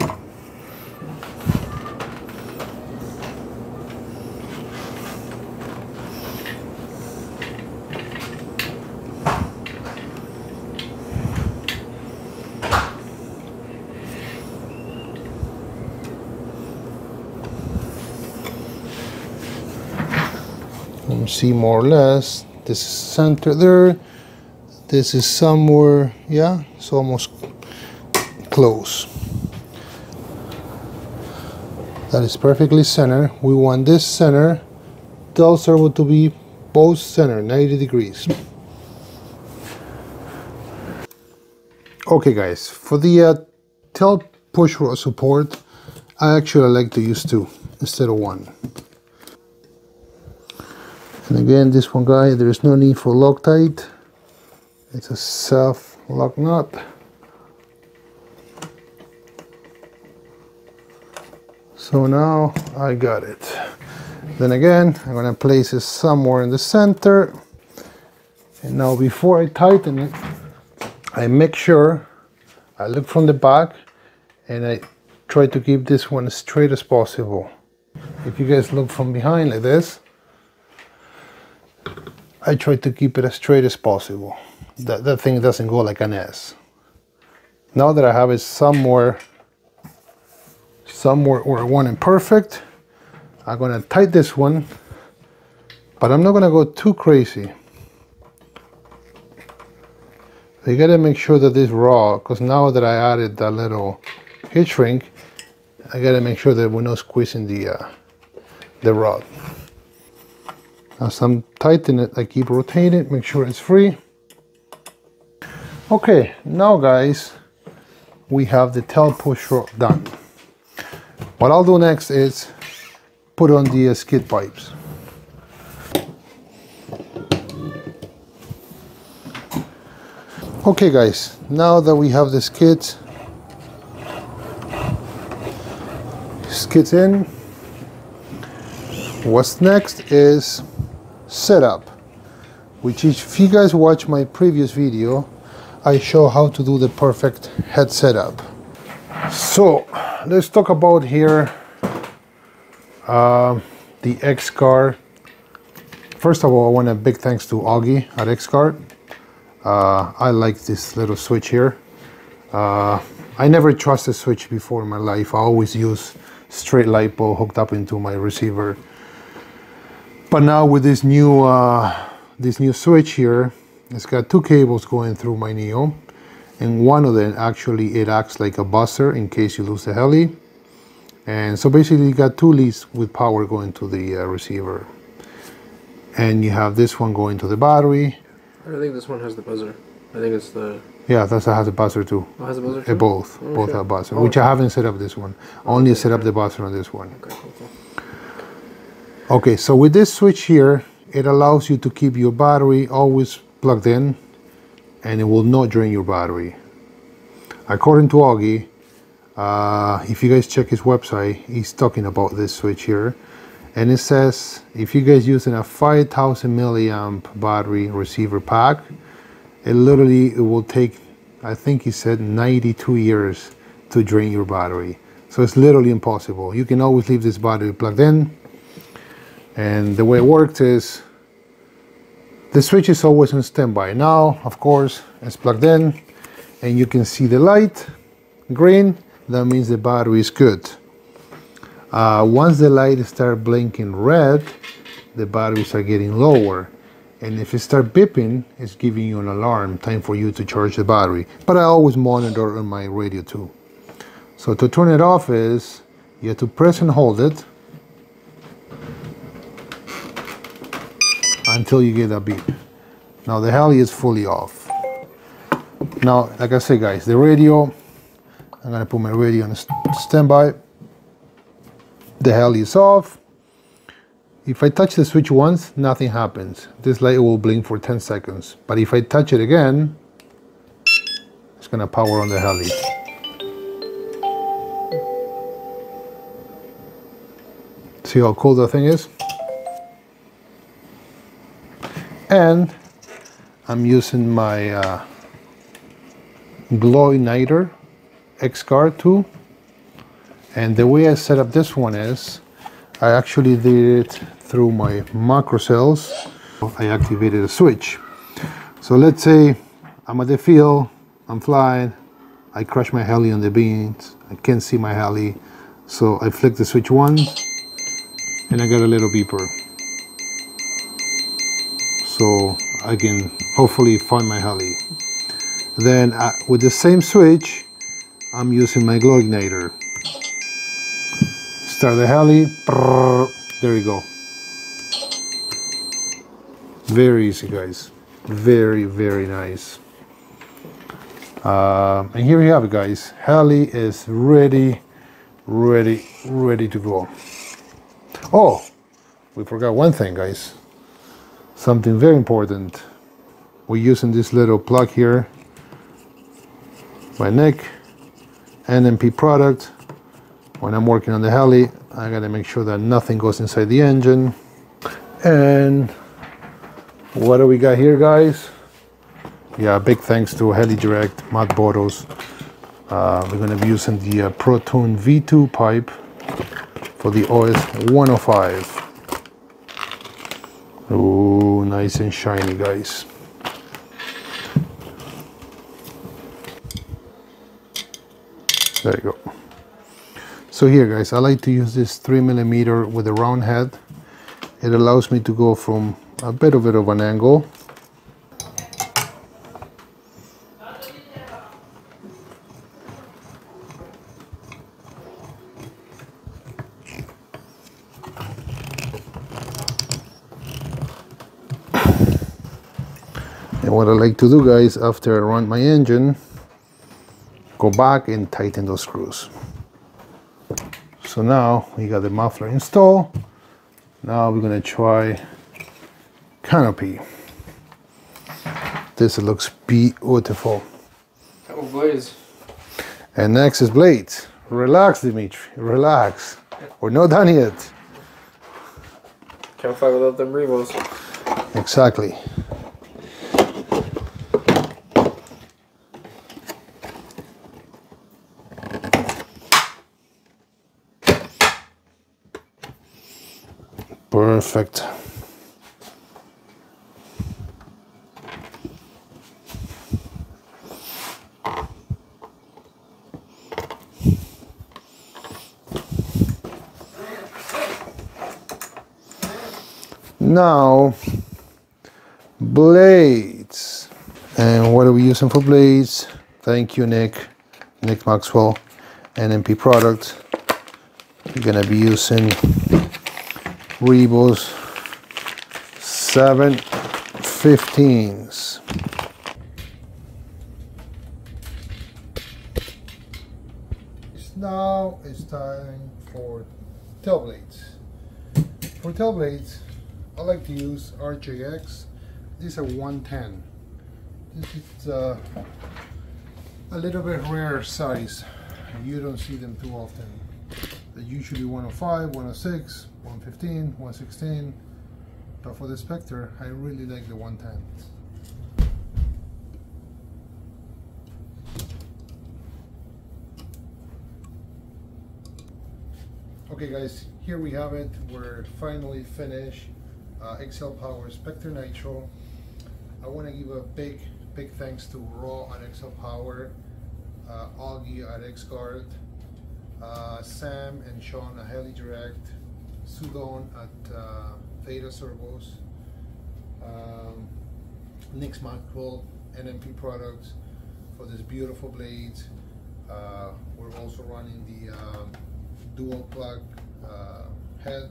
You see more or less, this is center there, this is somewhere, yeah, it's almost close. That is perfectly center. We want this center, tail servo to be both center, 90 degrees. Okay guys, for the tail push rod support, I actually like to use 2 instead of 1. And again, this one guy, there is no need for Loctite. It's a self-lock nut. So now I got it. Then again, I'm gonna place it somewhere in the center. And now before I tighten it, I make sure I look from the back and I try to keep this one as straight as possible. If you guys look from behind like this, I try to keep it as straight as possible. That thing doesn't go like an S. Now that I have it somewhere where I want it perfect, I'm gonna tighten this one, but I'm not gonna go too crazy. You gotta make sure that this raw, because now that I added that little heat shrink, I gotta make sure that we're not squeezing the rod. As I'm tightening it, I keep rotating it, make sure it's free. Okay, now guys, we have the tail push rod done. What I'll do next is put on the skid pipes. Okay guys, now that we have the skids in, what's next is setup, which is, if you guys watch my previous video, I show how to do the perfect head setup. So let's talk about here the X-Car. First of all, I want a big thanks to Augie at X-Car. I like this little switch here. I never trusted switch before in my life. I always use straight LiPo hooked up into my receiver. But now with this new switch here, it's got 2 cables going through my Neo, and one of them actually it acts like a buzzer in case you lose the heli. And so basically you got 2 leads with power going to the receiver, and you have this one going to the battery. I don't think this one has the buzzer. I think it's the... Yeah, that has a buzzer too. Oh, has a buzzer too? Both have buzzer, which I haven't set up this one. Only set up the buzzer on this one. Okay, cool. Okay, so with this switch here, it allows you to keep your battery always plugged in, and it will not drain your battery. According to Augie, if you guys check his website, he's talking about this switch here, and it says if you guys using a 5000 milliamp battery receiver pack, it will take, I think he said 92 years to drain your battery. So it's literally impossible. You can always leave this battery plugged in. And the way it works is the switch is always on standby. Now, of course, it's plugged in and you can see the light green. That means the battery is good. Once the light starts blinking red, the batteries are getting lower. And if it starts beeping, it's giving you an alarm, time for you to charge the battery. But I always monitor on my radio too. So to turn it off is, you have to press and hold it until you get a beep. Now the heli is fully off. Now, like I said guys, the radio, I'm gonna put my radio on standby. The heli is off. If I touch the switch once, nothing happens. This light will blink for 10 seconds. But if I touch it again, it's gonna power on the heli. See how cool the thing is? And I'm using my Glo Igniter X-Guard too. And the way I set up this one is, I actually did it through my macro cells. I activated a switch. So let's say I'm at the field, I'm flying, I crash my heli on the beams, I can't see my heli, so I flick the switch once, and I got a little beeper. So I can hopefully find my heli. Then with the same switch, I'm using my Glo Igniter. Start the heli, there you go. Very easy, guys. Very, very nice. And here you have it, guys. Heli is ready to go. Oh, we forgot one thing, guys. Something very important. We're using this little plug here. My neck, NME product. When I'm working on the heli, I gotta make sure that nothing goes inside the engine. And what do we got here, guys? Yeah, big thanks to HeliDirect Mud Bottles. We're gonna be using the Proton V2 pipe for the OS 105. Oh, nice and shiny, guys. There you go. So here, guys, I like to use this 3mm with a round head. It allows me to go from a bit of an angle. And what I like to do, guys, after I run my engine, go back and tighten those screws. So now we got the muffler installed. Now we're gonna try Canopy. This looks beautiful. Oh, boys. And next is blades. Relax, Dimitry, relax. We're not done yet. Can't fly without them Revos. Exactly. Perfect. Now, blades. And what are we using for blades? Thank you, Nick Maxwell, NME product. We're gonna be using Rebos 715s. Now it's time for tail blades. For tail blades, I like to use RJX. These are 110. This is a little bit rare size. You don't see them too often. They're usually 105, 106, 115, 116. But for the Spectre, I really like the 110. Okay, guys, here we have it. We're finally finished. XLPower Specter Nitro. I want to give a big thanks to Raw at XLPower, Augie at X-Guard, Sam and Sean at HeliDirect, Sudon at Theta Servos, Nick Maxwell, NME products for this beautiful blades. We're also running the dual plug head,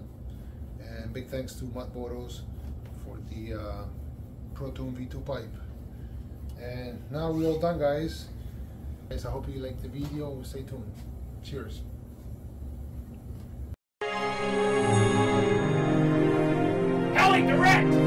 and big thanks to Mud Bottles for the Proton V2 pipe. And now we're all done, guys. I hope you liked the video. Stay tuned. Cheers. HeliDirect!